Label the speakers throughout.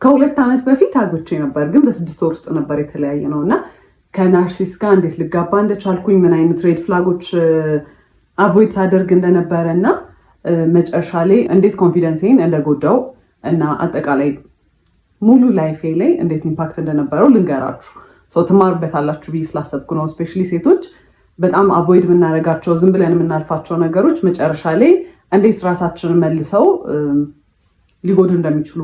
Speaker 1: ከሁለት ዓመት በፊት አግብቼ ነበር፣ ግን በ6 ወር ውስጥ ነበር የተለያየ ነው እና ከናርሲስ ጋር እንዴት ልጋባ እንደቻልኩኝ ምን አይነት ሬድ ፍላጎች አቮይድ ሳደርግ እንደነበረ እና መጨረሻ ላይ እንዴት ኮንፊደንሴን እንደጎዳው እና አጠቃላይ ሙሉ ላይፌ ላይ እንዴት ኢምፓክት እንደነበረው ልንገራችሁ። ትማሩበታላችሁ ብዬ ስላሰብኩ ነው። ስፔሻሊ ሴቶች በጣም አቮይድ የምናደርጋቸው ዝም ብለን የምናልፋቸው ነገሮች መጨረሻ ላይ እንዴት ራሳችንን መልሰው ሊጎዱ እንደሚችሉ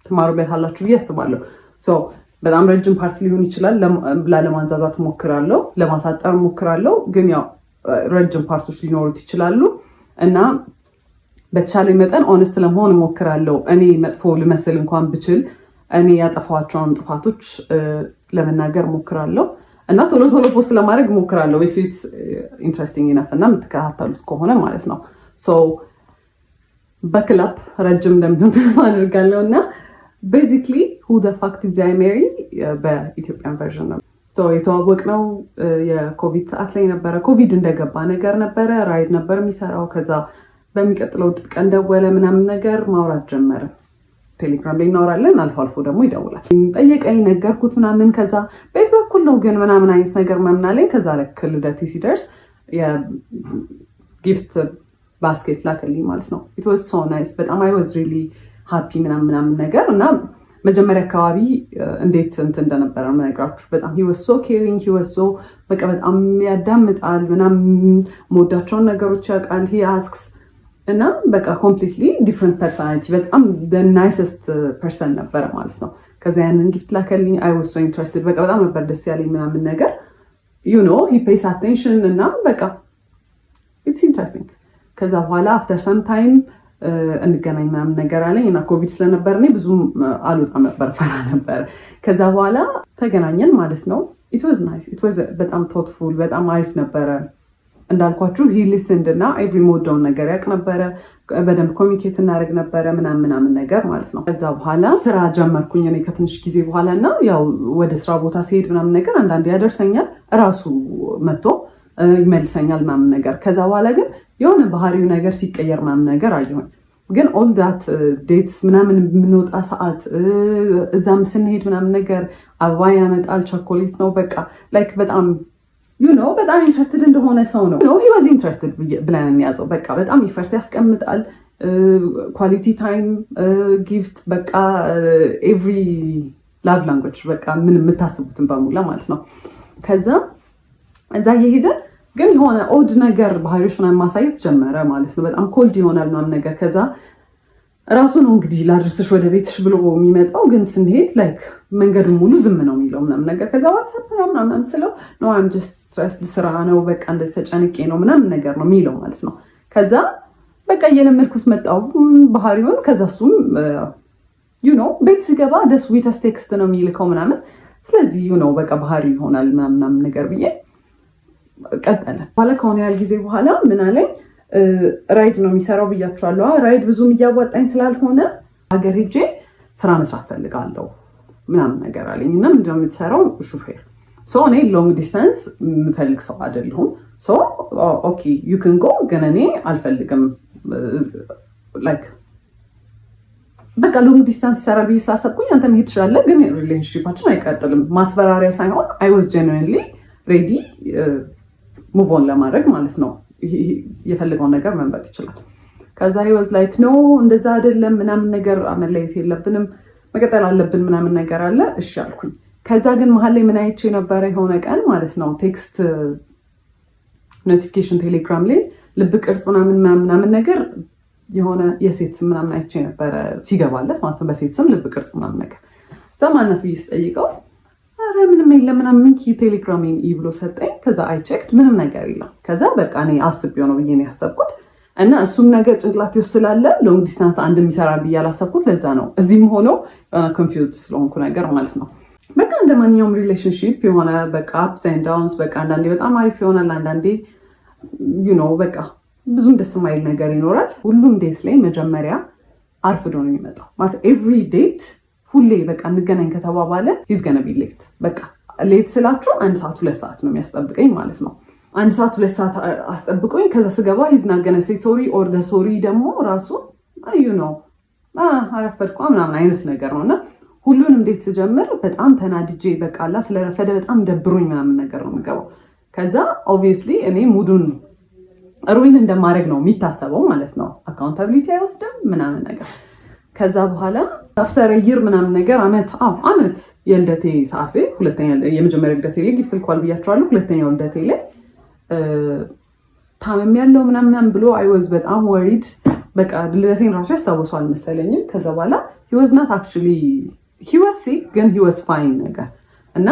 Speaker 1: ትማሩበታላችሁ ብዬ አስባለሁ። በጣም ረጅም ፓርት ሊሆን ይችላል። ላለማንዛዛት ሞክራለሁ፣ ለማሳጠር ሞክራለሁ። ግን ያው ረጅም ፓርቶች ሊኖሩት ይችላሉ እና በተቻለ መጠን ኦነስት ለመሆን ሞክራለሁ። እኔ መጥፎ ልመስል እንኳን ብችል እኔ ያጠፋቸውን ጥፋቶች ለመናገር ሞክራለሁ እና ቶሎ ቶሎ ፖስት ለማድረግ ሞክራለሁ። if it's interesting enough እና የምትከታተሉት ከሆነ ማለት ነው። በክላፕ ረጅም እንደሚሆን ተስፋ አድርጋለሁ እና basically who the fuck did I marry በኢትዮጵያን ቨርዥን ነው። የተዋወቅነው የኮቪድ ሰዓት ላይ ነበረ። ኮቪድ እንደገባ ነገር ነበረ። ራይድ ነበር የሚሰራው። ከዛ በሚቀጥለው ቀን ደወለ ምናምን ነገር ማውራት ጀመረ። ቴሌግራም ላይ እናወራለን፣ አልፎ አልፎ ደግሞ ይደውላል። ጠየቀኝ፣ ነገርኩት ምናምን። ከዛ ቤት በኩል ነው ግን ምናምን አይነት ነገር ምናምን አለኝ። ከዛ ልክ ልደቴ ሲደርስ የጊፍት ባስኬት ላከልኝ ማለት ነው። it was so nice በጣም I was really happy ምናምን ነገር እና መጀመሪያ አካባቢ እንዴት እንደነበረ መነግራችሁ። በጣም he was so caring, he was so በቃ በጣም ያዳምጣል ምናምን፣ መወዳቸውን ነገሮች ያውቃል። he asks እና በቃ completely different personality፣ በጣም the nicest person ነበረ ማለት ነው። ከዛ ያንን ጊፍት ላከልኝ። I was so interested በቃ በጣም ነበር ደስ ያለኝ ምናምን ነገር you know he pays attention እና በቃ it's interesting። ከዛ በኋላ after some time እንገናኝ ምናምን ነገር አለኝ እና ኮቪድ ስለነበር እኔ ብዙም አልወጣም ነበር፣ ፈራ ነበር። ከዛ በኋላ ተገናኘን ማለት ነው። it was nice, it was በጣም thoughtful፣ በጣም አሪፍ ነበረ። እንዳልኳችሁ he listened እና every ሞደውን ነገር ያውቅ ነበረ። በደንብ ኮሚኒኬት እናደርግ ነበረ ምናምን ነገር ማለት ነው። ከዛ በኋላ ስራ ጀመርኩኝ እኔ ከትንሽ ጊዜ በኋላ እና ያው ወደ ስራ ቦታ ሲሄድ ምናምን ነገር አንዳንዴ ያደርሰኛል፣ እራሱ መጥቶ ይመልሰኛል ምናምን ነገር። ከዛ በኋላ ግን የሆነ ባህሪው ነገር ሲቀየር ምናምን ነገር አየሁኝ። ግን ኦል ዳት ዴትስ ምናምን የምንወጣ ሰዓት እዛም ስንሄድ ምናምን ነገር አበባ ያመጣል፣ ቸኮሌት ነው በቃ ላይክ በጣም በጣም ኢንትረስትድ እንደሆነ ሰው ነው። he was interested ብለን እንያዘው። በቃ በጣም ኢፈርት ያስቀምጣል። ኳሊቲ ታይም ጊፍት በቃ ኤቭሪ ላቭ ላንጉዌጅ በቃ ምን የምታስቡትን በሙላ ማለት ነው። ከዛ እዛ እየሄደ ግን የሆነ ኦድ ነገር ባህሪዎች ምናምን ማሳየት ጀመረ ማለት ነው። በጣም ኮልድ ይሆናል ምናምን ነገር። ከዛ ራሱ ነው እንግዲህ ላድርስሽ ወደ ቤትሽ ብሎ የሚመጣው፣ ግን ስንሄድ ላይክ መንገዱን ሙሉ ዝም ነው የሚለው ምናምን ነገር። ከዛ ዋትሳፕ ምናምን ስለው ነው I'm just stressed ስራ ነው በቃ እንደዚህ ተጨንቄ ነው ምናምን ነገር ነው የሚለው ማለት ነው። ከዛ በቃ እየለመድኩት መጣው ባህሪውን። ከዛ እሱም ቤት ሲገባ the sweetest text ነው የሚልከው ምናምን። ስለዚህ በቃ ባህሪው ይሆናል ምናምን ነገር ብዬ ቀጠለ። በኋላ ከሆነ ያህል ጊዜ በኋላ ምን አለኝ፣ ራይድ ነው የሚሰራው ብያቸዋለሁ። ራይድ ብዙም እያዋጣኝ ስላልሆነ ሀገር ሄጄ ስራ መስራት ፈልጋለሁ ምናምን ነገር አለኝ። እና ምንድነው የምትሰራው? ሹፌር። እኔ ሎንግ ዲስታንስ የምፈልግ ሰው አይደለሁም። ኦኬ ዩ ካን ጎ፣ ግን እኔ አልፈልግም። ላይክ በቃ ሎንግ ዲስታንስ ይሰራል ብዬ ስላሰብኩኝ አንተ መሄድ ትችላለህ፣ ግን ሪሌሽንሺፓችን አይቀጥልም። ማስፈራሪያ ሳይሆን I was genuinely ready ሙቭ ኦን ለማድረግ ማለት ነው። የፈለገውን ነገር መምረጥ ይችላል። ከዛ he was like no እንደዛ አይደለም ምናምን ነገር፣ መለየት የለብንም መቀጠል አለብን ምናምን ነገር አለ። እሺ አልኩኝ። ከዛ ግን መሀል ላይ ምን አይቼ ነበረ የሆነ ቀን ማለት ነው፣ ቴክስት ኖቲፊኬሽን ቴሌግራም ላይ ልብ ቅርጽ ምናምን ነገር የሆነ የሴት ስም ምናምን አይቼ ነበረ ሲገባለት ማለት ነው፣ በሴት ስም ልብ ቅርጽ ምናምን ነገር። ዘማናስ ብዬ ስጠይቀው አረ ምንም የለም ምናምን ቴሌግራሜን ብሎ ሰጠኝ። ከዛ አይ ቼክድ ምንም ነገር የለም። ከዛ በቃ እኔ አስቤው ነው ብዬ ነው ያሰብኩት እና እሱም ነገር ጭንቅላቴ ውስጥ ስላለ ሎንግ ዲስታንስ አንድ የሚሰራል ብዬ አላሰብኩት። ለዛ ነው እዚህም ሆኖ ኮንፊውዝድ ስለሆንኩ ነገር ማለት ነው። በቃ እንደ ማንኛውም ሪሌሽንሺፕ የሆነ በቃ አፕስ ኤንድ ዳውንስ፣ በቃ አንዳንዴ በጣም አሪፍ ይሆናል፣ አንዳንዴ በቃ ብዙም ደስ የማይል ነገር ይኖራል። ሁሉም ዴት ላይ መጀመሪያ አርፍዶ ነው የሚመጣው ማለት ኤቭሪ ዴት ሁሌ በቃ እንገናኝ ከተባባለ he's gonna be late። በቃ ሌት ስላችሁ 1 ሰዓት 2 ሰዓት ነው የሚያስጠብቀኝ ማለት ነው። 1 ሰዓት 2 ሰዓት አስጠብቆኝ ከዛ ስገባ he's not gonna say sorry or the sorry ደግሞ ራሱ አረፈድኩ ምናምን አይነት ነገር ነውና ሁሉንም እንዴት ስጀምር በጣም ተናድጄ በቃላ ስለረፈደ በጣም ደብሮኝ ምናምን ነገር ነው የምገባው። ከዛ ኦብቪየስሊ እኔ ሙዱን ሩዊን እንደማድረግ ነው የሚታሰበው ማለት ነው። አካውንታቢሊቲ አይወስድም ምናምን ነገር። ከዛ በኋላ አፍተር ይር ምናምን ነገር አመት የልደቴ ሰዓት ላይ የመጀመሪያ ልደቴ ላይ ጊፍት ልኳል ብያቸዋለሁ። ሁለተኛው ልደቴ ላይ ታመም ያለው ምናምን ብሎ አይወዝ በጣም ወሪድ። በቃ ልደቴን ራሱ ያስታውሰዋል መሰለኝም። ከዛ በኋላ he was not actually he was sick ግን he was fine ነገር እና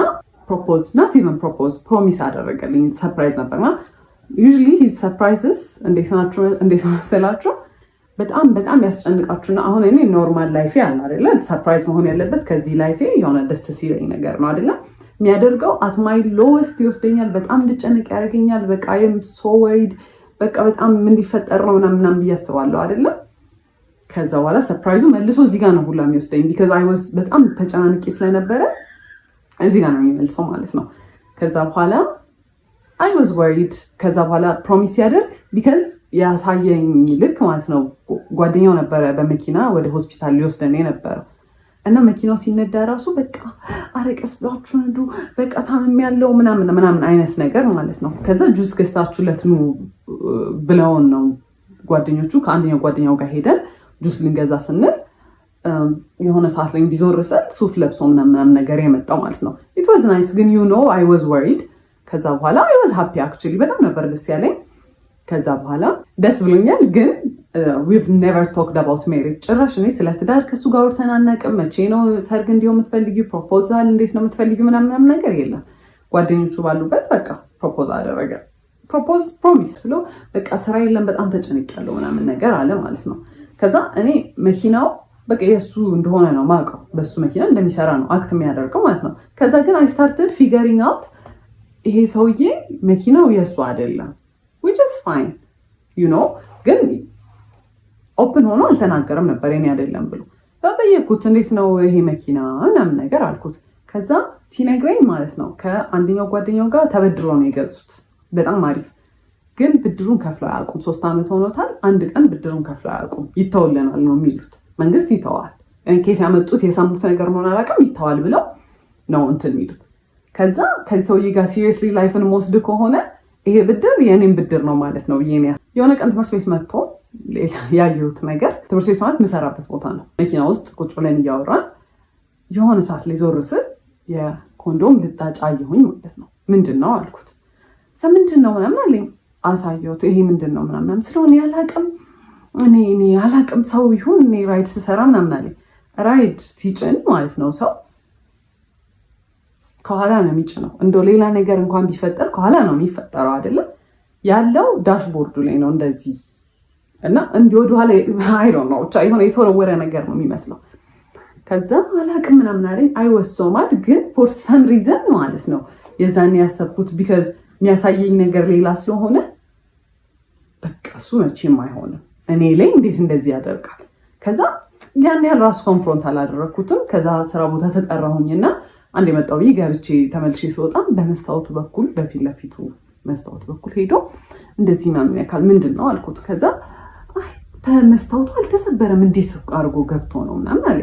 Speaker 1: ፕሮሚስ አደረገልኝ። ሰርፕራይዝ ነበርና usually his surprises እንዴት መሰላችሁ በጣም ያስጨንቃችሁና አሁን እኔ ኖርማል ላይፌ አለ አይደለ ሰርፕራይዝ መሆን ያለበት ከዚህ ላይፌ የሆነ ደስ ሲለኝ ነገር ነው አይደለ የሚያደርገው at my lowest ይወስደኛል። በጣም እንድጨነቅ ያደርገኛል። በቃ I am so worried በቃ በጣም ምን ሊፈጠር ነው ምናምን ብያስባለሁ አይደለ። ከዛ በኋላ ሰርፕራይዙ መልሶ እዚህ ጋር ነው ሁላ የሚወስደኝ because I was በጣም ተጨናንቄ ስለነበረ እዚህ ጋር ነው የሚመልሰው ማለት ነው። ከዛ በኋላ I was worried ከዛ በኋላ ፕሮሚስ ያደርግ because ያሳየኝ ልክ ማለት ነው ጓደኛው ነበረ በመኪና ወደ ሆስፒታል ሊወስደን ነበር እና መኪናው ሲነዳ ራሱ በቃ አረቀስ ብላችሁ ነዱ በቃ ታመም ያለው ምናምን አይነት ነገር ማለት ነው። ከዛ ጁስ ገዝታችሁለት ኑ ብለውን ነው ጓደኞቹ ከአንደኛው ጓደኛው ጋር ሄደን ጁስ ልንገዛ ስንል የሆነ ሰዓት ላይ እንዲዞር ስል ሱፍ ለብሶ ምናምን ነገር የመጣው ማለት ነው። it was nice ግን I was worried። ከዛ በኋላ I was happy actually በጣም ነበር ደስ ያለኝ። ከዛ በኋላ ደስ ብሎኛል ግን we've never talked about marriage ጭራሽ እኔ ስለ ትዳር ከሱ ጋር አውርተን አናውቅም። መቼ ነው ሰርግ እንዲሆን የምትፈልጊው ፕሮፖዛል እንዴት ነው የምትፈልጊው ምናምን ነገር የለም። ጓደኞቹ ባሉበት በቃ ፕሮፖዝ አደረገ። ፕሮሚስ ስለው በቃ ስራ የለም በጣም ተጨንቄያለሁ ምናምን ነገር አለ ማለት ነው። ከዛ እኔ መኪናው በቃ የሱ እንደሆነ ነው ማውቀው በሱ መኪና እንደሚሰራ ነው አክት የሚያደርገው ማለት ነው። ከዛ ግን I started figuring out ይሄ ሰውዬ መኪናው የሱ አይደለም which is fine ግን ኦፕን ሆኖ አልተናገረም ነበር የኔ አይደለም ብሎ። ተጠየቅኩት እንዴት ነው ይሄ መኪና ምናምን ነገር አልኩት። ከዛ ሲነግረኝ ማለት ነው ከአንደኛው ጓደኛው ጋር ተበድሮ ነው የገዙት። በጣም አሪፍ ግን ብድሩን ከፍለው አያውቁም። 3 ዓመት ሆኖታል። አንድ ቀን ብድሩን ከፍለው አያውቁም። ይተውልናል ነው የሚሉት። መንግስት ይተዋል። ኬስ ያመጡት የሰሙት ነገር ነው አላውቅም። ይተዋል ብለው ነው እንትን የሚሉት። ከዛ ከዚህ ሰውዬ ጋር ሲሪየስሊ ላይፍን ወስድ ከሆነ ይሄ ብድር የኔም ብድር ነው ማለት ነው ብዬ የሆነ ቀን ትምህርት ቤት መጥቶ ያየሁት ነገር ትምህርት ቤት ማለት የምሰራበት ቦታ ነው። መኪና ውስጥ ቁጭ ብለን እያወራን የሆነ ሰዓት ላይ ዞር ስል የኮንዶም ልጣጭ አየሁኝ ማለት ነው። ምንድን ነው አልኩት። ምንድን ነው ምናምን አለኝ። አሳየሁት። ይሄ ምንድን ነው ምናምን ስለሆነ ያላቅም እኔ ያላቅም ሰው ይሁን እኔ ራይድ ስሰራ ምናምን አለኝ። ራይድ ሲጭን ማለት ነው ሰው ከኋላ ነው የሚጭነው። እንደው ሌላ ነገር እንኳን ቢፈጠር ከኋላ ነው የሚፈጠረው አይደለም ያለው ዳሽቦርዱ ላይ ነው እንደዚህ እና እንዲህ ወደኋላ አይ ዶንት ኖ ብቻ የሆነ የተወረወረ ነገር ነው የሚመስለው። ከዛ አላቅም ምናምን አለኝ። አይ ወስ ሶ ማድ ግን ፎር ሰም ሪዝን ማለት ነው የዛኔ ያሰብኩት ቢካዝ የሚያሳየኝ ነገር ሌላ ስለሆነ በቃ እሱ መቼም አይሆንም እኔ ላይ እንዴት እንደዚህ ያደርጋል። ከዛ ያን ያህል ራሱ ኮንፍሮንት አላደረኩትም። ከዛ ስራ ቦታ ተጠራሁኝና አንድ የመጣው ገብቼ ተመልሼ ስወጣ በመስታወቱ በኩል በፊት ለፊቱ መስታወቱ በኩል ሄዶ እንደዚህ ምናምን ያካል ምንድን ነው አልኩት። ከዛ መስታወቱ አልተሰበረም እንዴት አድርጎ ገብቶ ነው ምናምን አለ።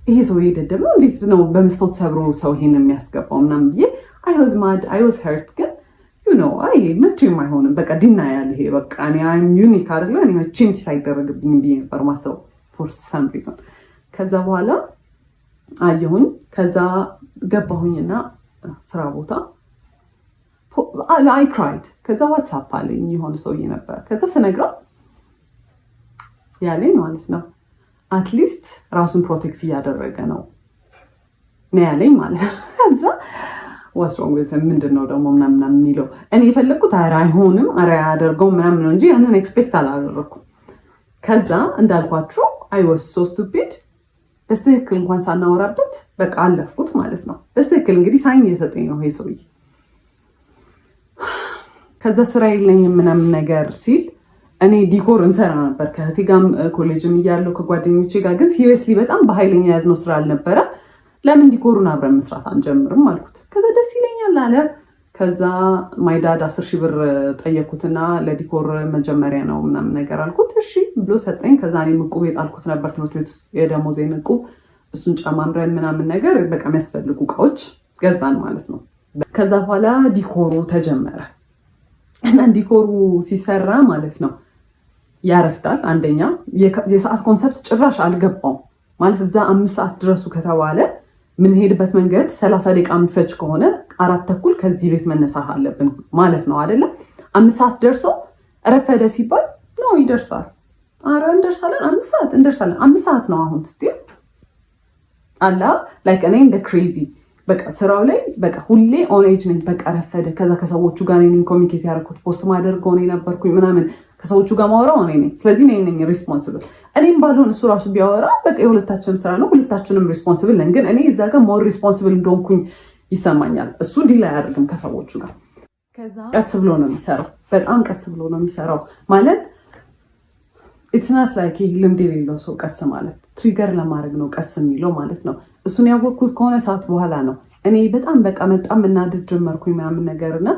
Speaker 1: ይሄ ሰው ደደብ ነው እንዴት ነው በመስታወት ሰብሮ ሰው ይሄን የሚያስገባው ምናምን ብዬ I was hurt ግን አይ መቼም አይሆንም በቃ ዲና ያለ ይሄ በቃ I'm unique አይደለ እኔ መቼም ሳይደረግብኝ ብዬ ነበር ማሰብ for some reason። ከዛ በኋላ አየሁኝ። ከዛ ገባሁኝና ስራ ቦታ I cried። ከዛ ዋትስአፕ አለኝ የሆነ ሰውዬ ነበር። ከዛ ስነግረው ያለኝ ማለት ነው አትሊስት ራሱን ፕሮቴክት እያደረገ ነው ያለኝ ማለት ነው። ከዛ what's wrong with him ምንድነው ደግሞ ምናምን የሚለው እኔ የፈለኩት አይሆንም አያደርገውም ምናምን ነው እንጂ ያንን ኤክስፔክት አላደረኩም። ከዛ እንዳልኳችሁ I was so stupid በስትክክል እንኳን ሳናወራበት በቃ አለፍኩት ማለት ነው። በስትክክል እንግዲህ ሳይን የሰጠኝ ነው ይሄ ሰውዬ። ከዛ ስራ የለኝም ምናምን ነገር ሲል እኔ ዲኮር እንሰራ ነበር ከእህቴ ጋር ኮሌጅም እያለሁ ከጓደኞቼ ጋር ግን ሲሪየስሊ በጣም በኃይለኛ ያዝነው ስራ አልነበረ። ለምን ዲኮሩን አብረን መስራት አንጀምርም አልኩት። ከዛ ደስ ይለኛል አለ። ከዛ ማይዳድ 10,000 ብር ጠየኩትና ለዲኮር መጀመሪያ ነው ምናምን ነገር አልኩት። እሺ ብሎ ሰጠኝ። ከዛ እኔ ዕቁብ የጣልኩት ነበር ትምህርት ቤት ውስጥ የደሞዜን ዕቁብ እሱን ጨማምረን ምናምን ነገር በቃ የሚያስፈልጉ እቃዎች ገዛን ማለት ነው። ከዛ በኋላ ዲኮሩ ተጀመረ እና ዲኮሩ ሲሰራ ማለት ነው ያረፍዳል። አንደኛ የሰዓት ኮንሰፕት ጭራሽ አልገባውም ማለት እዛ 5 ሰዓት ድረሱ ከተባለ ምንሄድበት መንገድ 30 ደቂቃ ምፈጅ ከሆነ 4:30 ከዚህ ቤት መነሳት አለብን ማለት ነው አይደለም። 5 ሰዓት ደርሶ ረፈደ ሲባል ነው ይደርሳል። አረ እንደርሳለን 5 ሰዓት እንደርሳለን 5 ሰዓት ነው አሁን ስትይ አላ ላይክ እኔ እንደ ክሬዚ በቃ ስራው ላይ በቃ ሁሌ ኦን ኤጅ ነኝ። በቃ ረፈደ። ከዛ ከሰዎቹ ጋር ነኝ ኮሚኒኬት ያደረኩት ፖስት ማደርገው እኔ ነበርኩኝ ምናምን ከሰዎቹ ጋር ማወራው እኔ ነኝ። ስለዚህ እኔ ነኝ ሪስፖንሲብል። እኔም ባልሆን እሱ ራሱ ቢያወራ በቃ የሁለታችንም ስራ ነው፣ ሁለታችንም ሪስፖንሲብል ነን። ግን እኔ እዛ ጋር ሞር ሪስፖንሲብል እንደሆንኩኝ ይሰማኛል። እሱ ዲል አያደርግም ከሰዎቹ ጋር። ከዛ ቀስ ብሎ ነው የሚሰራው፣ በጣም ቀስ ብሎ ነው የሚሰራው ማለት ኢትስ ናት ላይክ ይሄ ልምድ የሌለው ሰው ቀስ ማለት ትሪገር ለማድረግ ነው ቀስ የሚለው ማለት ነው። እሱን ያወቅኩት ከሆነ ሰዓት በኋላ ነው። እኔ በጣም በቃ በጣም እናድድ ጀመርኩኝ ምናምን ነገርና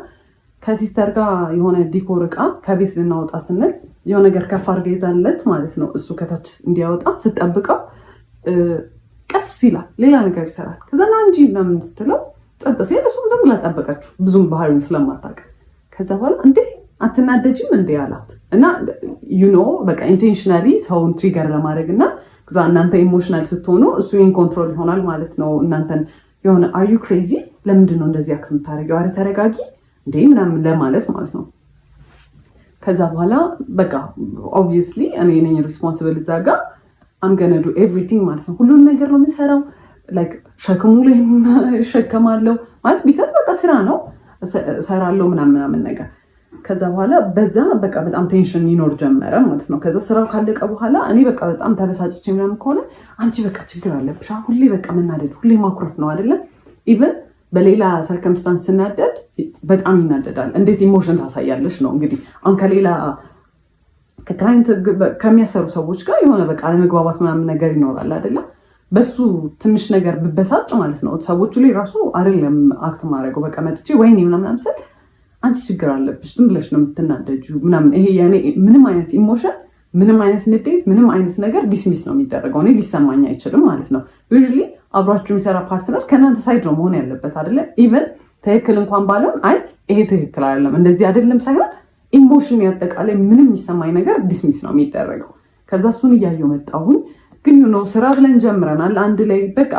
Speaker 1: ከሲስተር ጋር የሆነ ዲኮር እቃ ከቤት ልናወጣ ስንል የሆነ ነገር ከፍ አድርጋ ይዛለት ማለት ነው። እሱ ከታች እንዲያወጣ ስጠብቀው ቀስ ይላል፣ ሌላ ነገር ይሰራል። ከዛ ና እንጂ ምናምን ስትለው ጸጥ ሲል እሱም ዝም ብላ ጠበቀችው፣ ብዙም ባህሪውን ስለማታውቅ። ከዛ በኋላ እንዴ አትናደጂም እንዴ አላት እና ዩኖ በቃ ኢንቴንሽናሊ ሰውን ትሪገር ለማድረግ እና ከዛ እናንተ ኢሞሽናል ስትሆኑ እሱ ኢን ኮንትሮል ይሆናል ማለት ነው። እናንተን የሆነ አር ዩ ክሬዚ ለምንድን ነው እንደዚህ አክት የምታደርጊው? አረ ተረጋጊ እንዴ ምናምን ለማለት ማለት ነው። ከዛ በኋላ በቃ ኦብቪየስሊ እኔ ነኝ ሪስፖንሲብል እዛ ጋር አም ገነ ዱ ኤቭሪቲንግ ማለት ነው። ሁሉን ነገር ነው የምሰራው። ላይክ ሸክሙ ላይ እሸከማለሁ ማለት ቢካዝ በቃ ስራ ነው እሰራለሁ ምናምን ነገር። ከዛ በኋላ በዛ በቃ በጣም ቴንሽን ይኖር ጀመረ ማለት ነው። ከዛ ስራው ካለቀ በኋላ እኔ በቃ በጣም ተበሳጭቼ ምናምን ከሆነ አንቺ በቃ ችግር አለብሽ ሁሌ በቃ መናደድ ሁሌ ማኩረፍ ነው አይደለም። ኢቨን በሌላ ሰርከምስታንስ ስናደድ በጣም ይናደዳል። እንዴት ኢሞሽን ታሳያለሽ ነው እንግዲህ። አሁን ከሌላ ከክላይንት ከሚያሰሩ ሰዎች ጋር የሆነ በቃ አለመግባባት ምናምን ነገር ይኖራል አይደለም። በሱ ትንሽ ነገር ብበሳጭ ማለት ነው ሰዎቹ ላይ ራሱ አይደለም አክት ማድረገው በቃ መጥቼ ወይኔ ምናምን ስል አንቺ ችግር አለብሽ ዝም ብለሽ ነው የምትናደጂው ምናምን። ይሄ ያኔ ምንም አይነት ኢሞሽን ምንም አይነት ንዴት ምንም አይነት ነገር ዲስሚስ ነው የሚደረገው። እኔ ሊሰማኝ አይችልም ማለት ነው። ዩዥሊ አብሯችሁ የሚሰራ ፓርትነር ከእናንተ ሳይድ ነው መሆን ያለበት አይደለ። ኢቨን ትክክል እንኳን ባለውን አይ ይሄ ትክክል አይደለም እንደዚህ አይደለም ሳይሆን ኢሞሽን ያጠቃላይ ምንም የሚሰማኝ ነገር ዲስሚስ ነው የሚደረገው። ከዛ እሱን እያየሁ መጣሁኝ። ግን ስራ ብለን ጀምረናል አንድ ላይ በቃ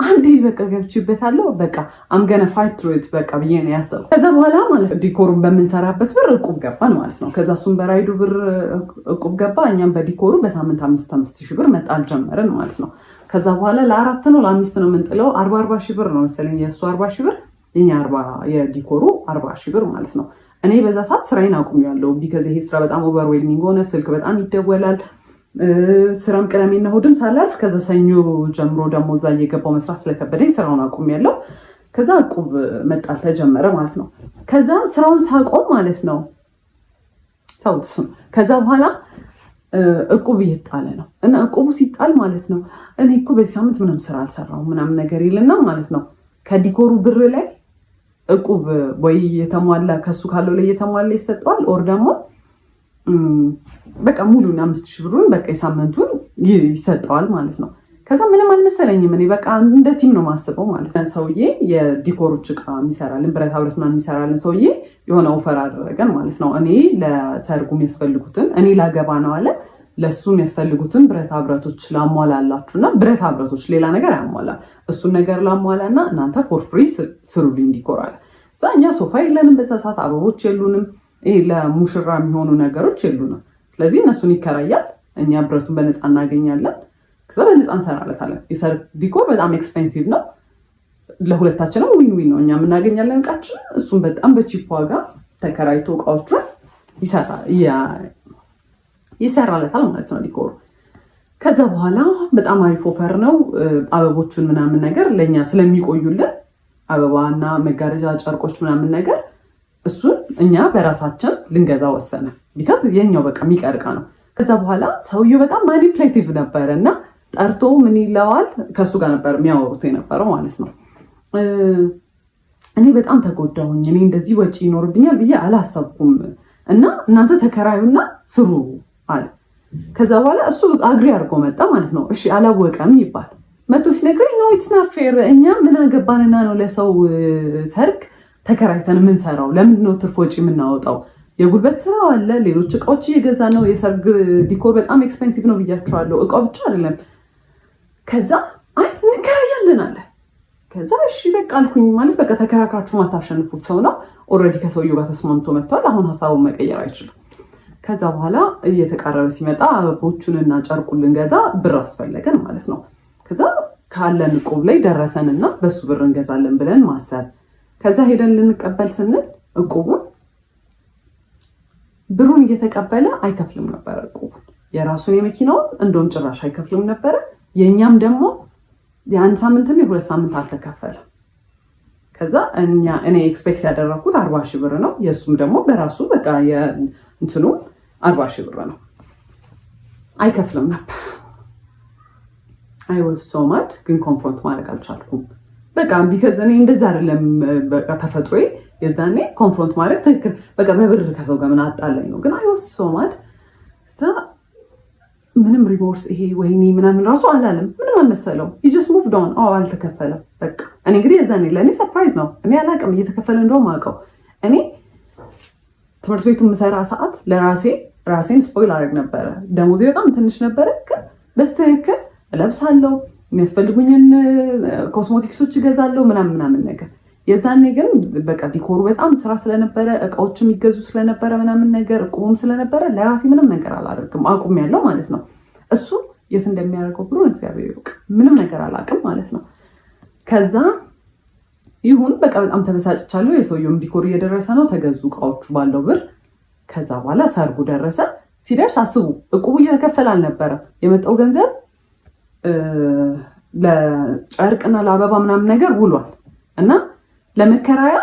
Speaker 1: አንዴ በቃ ገብቼበታለሁ በቃ አምገነ ፋይት ትሩ ኢት በቃ ብዬ ነው ያሰብኩት። ከዛ በኋላ ማለት ዲኮሩን በምንሰራበት ብር እቁብ ገባን ማለት ነው። ከዛ እሱን በራይዱ ብር እቁብ ገባ፣ እኛም በዲኮሩ በሳምንት 5,000 ብር መጣል ጀመርን ማለት ነው። ከዛ በኋላ ለ4 ነው ለ5 ነው የምንጥለው 40 ሺህ ብር ነው መሰለኝ የእሱ 40 ሺህ ብር የኛ 40 የዲኮሩ 40 ሺህ ብር ማለት ነው። እኔ በዛ ሰዓት ስራዬን አቁሜያለሁ። ቢካዝ ይሄ ስራ በጣም ኦቨርዌልሚንግ ሆነ። ስልክ በጣም ይደወላል። ስራም ቅዳሜና እሑድም ሳላልፍ ከዛ ሰኞ ጀምሮ ደግሞ እዛ እየገባው መስራት ስለከበደኝ ስራውን አቁሜያለሁ። ከዛ እቁብ መጣል ተጀመረ ማለት ነው። ከዛ ስራውን ሳቆም ማለት ነው ታውትሱ ከዛ በኋላ እቁብ እየጣለ ነው እና እቁቡ ሲጣል ማለት ነው እኔ እኮ በዚህ ሳምንት ምንም ስራ አልሰራሁም ምናምን ነገር ይልና ማለት ነው ከዲኮሩ ብር ላይ እቁብ ወይ የተሟላ ከሱ ካለው ላይ የተሟላ ይሰጠዋል ኦር ደግሞ በቃ ሙሉን 5,000 ብሩን በቃ የሳምንቱን ይሰጠዋል ማለት ነው። ከዛ ምንም አልመሰለኝም። እኔ በቃ እንደ ቲም ነው ማስበው ማለት ነው። ሰውዬ የዲኮሮች እቃ የሚሰራልን ብረታ ብረት ምናምን የሚሰራልን ሰውዬ የሆነ ኦፈር አደረገን ማለት ነው። እኔ ለሰርጉ የሚያስፈልጉትን እኔ ላገባ ነው አለ ለሱ የሚያስፈልጉትን ብረታ ብረቶች ላሟላላችሁና ብረታ ብረቶች ሌላ ነገር አያሟላ እሱን ነገር ላሟላና እናንተ ፎር ፍሪ ስሩልኝ ዲኮር አለ። እዛ እኛ ሶፋ የለንም በዛ ሰዓት አበቦች የሉንም። ይሄ ለሙሽራ የሚሆኑ ነገሮች የሉንም። ስለዚህ እነሱን ይከራያል፣ እኛ ብረቱን በነፃ እናገኛለን። ከዛ በነፃ እንሰራለታለን። የሰርግ ዲኮር በጣም ኤክስፔንሲቭ ነው። ለሁለታችንም ዊን ዊን ነው። እኛ የምናገኛለን እቃችን፣ እሱም በጣም በቺፕ ዋጋ ተከራይቶ እቃዎቹን ይሰራለታል ማለት ነው ዲኮሩ። ከዛ በኋላ በጣም አሪፍ ኦፈር ነው። አበቦቹን ምናምን ነገር ለእኛ ስለሚቆዩልን አበባና መጋረጃ ጨርቆች ምናምን ነገር እሱን እኛ በራሳችን ልንገዛ ወሰነ። ቢካዝ የኛው በቃ የሚቀርቃ ነው። ከዛ በኋላ ሰውየው በጣም ማኒፕሌቲቭ ነበረ እና ጠርቶ ምን ይለዋል ከሱ ጋር ነበር የሚያወሩት የነበረው ማለት ነው። እኔ በጣም ተጎዳሁኝ፣ እኔ እንደዚህ ወጪ ይኖርብኛል ብዬ አላሰብኩም እና እናንተ ተከራዩና ስሩ አለ። ከዛ በኋላ እሱ አግሪ አድርጎ መጣ ማለት ነው። እሺ አላወቀም ይባል መቶ ሲነግረኝ ኖ ኢትስ ናት ፌር፣ እኛ ምን አገባንና ነው ለሰው ሰርግ ተከራይተን የምንሰራው? ለምንድን ነው ትርፍ ወጪ የምናወጣው? የጉልበት ስራው አለ፣ ሌሎች እቃዎች እየገዛ ነው። የሰርግ ዲኮር በጣም ኤክስፔንሲቭ ነው ብያቸዋለሁ። እቃው ብቻ አይደለም። ከዛ አይ እንከራያለን አለ። ከዛ እሺ በቃ አልኩኝ። ማለት በቃ ተከራክራችሁ ማታሸንፉት ሰው ነው። ኦልሬዲ ከሰውየው ጋር ተስማምቶ መጥቷል። አሁን ሀሳቡን መቀየር አይችልም። ከዛ በኋላ እየተቃረበ ሲመጣ አበቦቹንና ጨርቁን ልንገዛ ብር አስፈለገን ማለት ነው። ከዛ ካለን እቁብ ላይ ደረሰንና በሱ ብር እንገዛለን ብለን ማሰብ። ከዛ ሄደን ልንቀበል ስንል እቁቡን ብሩን እየተቀበለ አይከፍልም ነበር። እቁቡን የራሱን የመኪናውን እንደውም ጭራሽ አይከፍልም ነበረ። የእኛም ደግሞ የአንድ ሳምንትና የሁለት ሳምንት አልተከፈለም። ከዛ እኔ ኤክስፔክት ያደረኩት 40 ሺህ ብር ነው። የእሱም ደግሞ በራሱ በቃ እንትኑ 40 ሺህ ብር ነው። አይከፍልም ነበር። አይ ዋዝ ሶ ማድ። ግን ኮንፍሮንት ማድረግ አልቻልኩም። በቃ ቢከዝ እኔ እንደዛ አይደለም በቃ ተፈጥሮዬ። የዛኔ ኮንፍሮንት ማድረግ ትክክል በቃ በብር ከሰው ጋር ምን አጣለኝ ነው። ግን አይ ዋዝ ሶ ማድ። ምንም ሪሞርስ ይሄ ወይኔ ምናምን ራሱ አላለም። ምንም አልመሰለው። ሂ ጀስት ሙቭድ ኦን። አልተከፈለም በቃ። እኔ እንግዲህ የዛኔ ለእኔ ሰርፕራይዝ ነው። እኔ አላውቅም እየተከፈለ እንደውም አውቀው። እኔ ትምህርት ቤቱ የምሰራ ሰዓት ራሴን ስፖይል አደረግ ነበረ። ደሞዜ በጣም ትንሽ ነበረ፣ ግን በስትክክል እለብሳለሁ፣ የሚያስፈልጉኝን ኮስሞቲክሶች እገዛለሁ ምናምን ነገር። የዛኔ ግን በቃ ዲኮሩ በጣም ስራ ስለነበረ እቃዎች የሚገዙ ስለነበረ ምናምን ነገር እቁቡም ስለነበረ ለራሴ ምንም ነገር አላደርግም። አቁም ያለው ማለት ነው። እሱ የት እንደሚያደርገው ብሎ እግዚአብሔር ይወቅ። ምንም ነገር አላውቅም ማለት ነው። ከዛ ይሁን በቃ በጣም ተበሳጭቻለሁ። የሰውየውም ዲኮር እየደረሰ ነው። ተገዙ እቃዎቹ ባለው ብር። ከዛ በኋላ ሰርጉ ደረሰ። ሲደርስ አስቡ እቁቡ እየተከፈለ አልነበረም። የመጣው ገንዘብ ለጨርቅና ለአበባ ምናምን ነገር ውሏል እና ለመከራያ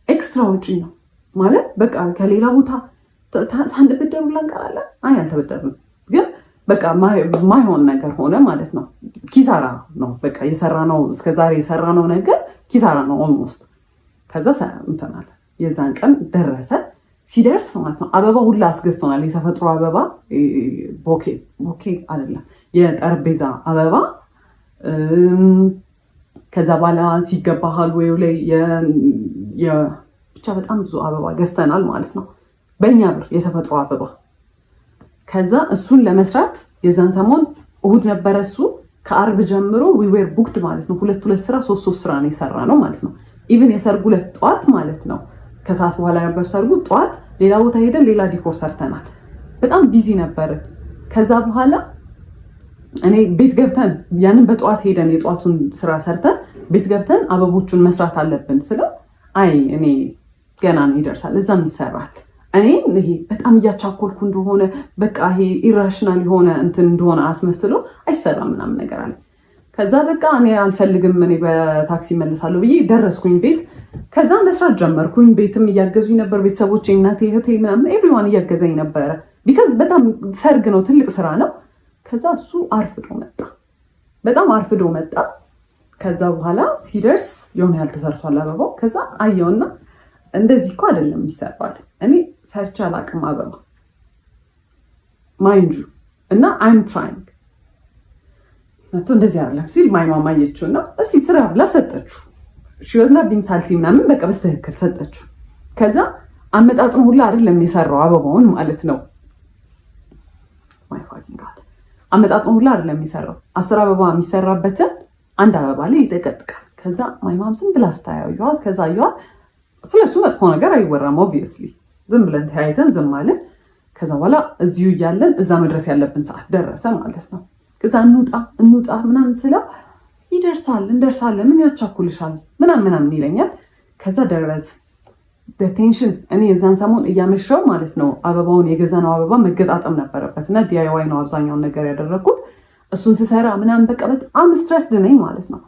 Speaker 1: ኤክስትራ ወጪ ነው ማለት በቃ ከሌላ ቦታ ሳንበደሩ ላንቀራለን። አይ አልተበደርንም፣ ግን በቃ ማይሆን ነገር ሆነ ማለት ነው። ኪሳራ ነው በቃ የሰራነው እስከዛሬ የሰራነው ነገር ኪሳራ ነው ኦልሞስት። ከዛ እንተናል። የዛን ቀን ደረሰ። ሲደርስ ማለት ነው አበባ ሁላ አስገዝቶናል። የተፈጥሮ አበባ ቦኬ አይደለም የጠረጴዛ አበባ። ከዛ በኋላ ሲገባ ሃልዌው ላይ ብቻ በጣም ብዙ አበባ ገዝተናል ማለት ነው በእኛ ብር የተፈጥሮ አበባ። ከዛ እሱን ለመስራት የዛን ሰሞን እሁድ ነበረ። እሱ ከአርብ ጀምሮ ዊ ዌር ቡክድ ማለት ነው። ሁለት ስራ ሶስት ስራ ነው የሰራ ነው ማለት ነው። ኢቭን የሰርጉ ዕለት ጠዋት ማለት ነው ከሰዓት በኋላ ነበር ሰርጉ። ጠዋት ሌላ ቦታ ሄደን ሌላ ዲኮር ሰርተናል። በጣም ቢዚ ነበር። ከዛ በኋላ እኔ ቤት ገብተን ያንን በጠዋት ሄደን የጠዋቱን ስራ ሰርተን ቤት ገብተን አበቦቹን መስራት አለብን ስለው አይ እኔ ገና ነው ይደርሳል፣ እዛም ይሰራል። እኔ ይሄ በጣም እያቻኮልኩ እንደሆነ በቃ ይሄ ኢራሽናል የሆነ እንትን እንደሆነ አስመስሎ አይሰራም ምናምን ነገር አለ። ከዛ በቃ እኔ አልፈልግም፣ እኔ በታክሲ መለሳለሁ ብዬ ደረስኩኝ ቤት። ከዛ መስራት ጀመርኩኝ። ቤትም እያገዙኝ ነበር ቤተሰቦቼ፣ እናቴ፣ እህቴ ምናምን ኤቭሪዋን እያገዘኝ ነበረ። ቢካዝ በጣም ሰርግ ነው፣ ትልቅ ስራ ነው። ከዛ እሱ አርፍዶ መጣ፣ በጣም አርፍዶ መጣ። ከዛ በኋላ ሲደርስ የሆነ ያህል ተሰርቷል አበባው። ከዛ አየውና እንደዚህ እኮ አይደለም ይሰራል፣ እኔ ሰርቼ አላውቅም አበባ ማይንድ ዩ እና አይም ትራይንግ መቶ እንደዚህ አይደለም ሲል ማይ ማማ አየችውና እስቲ ስራ ብላ ሰጠችው። ሽወዝና ቢንሳልቲ ምናምን በቃ በስተክክል ሰጠችው። ከዛ አመጣጡን ሁላ አይደለም የሰራው አበባውን ማለት ነው። ማይ ፋኪንግ ጋድ አመጣጡን ሁላ አይደለም የሰራው። 10 አበባ የሚሰራበትን አንድ አበባ ላይ ይጠቀጥቃል። ከዛ ማይ ማም ዝም ብላ ስታያዩዋ ከዛ ያዩዋ ስለሱ መጥፎ ነገር አይወራም ኦብቪየስሊ። ዝም ብለን ተያይተን ዝም ማለት። ከዛ በኋላ እዚሁ እያለን እዛ መድረስ ያለብን ሰዓት ደረሰ ማለት ነው። ከዛ እንውጣ ምናምን ስለው ይደርሳል እንደርሳለን፣ ምን ያቻኩልሻል ምናምን ይለኛል። ከዛ ደረስ በቴንሽን እኔ የዛን ሰሞን እያመሸው ማለት ነው አበባውን የገዛነው አበባ መገጣጠም ነበረበት እና ዲአይዋይ ነው አብዛኛውን ነገር ያደረኩት። እሱን ስሰራ ምናምን በቃ በጣም ስትረስድ ነኝ ማለት ነው።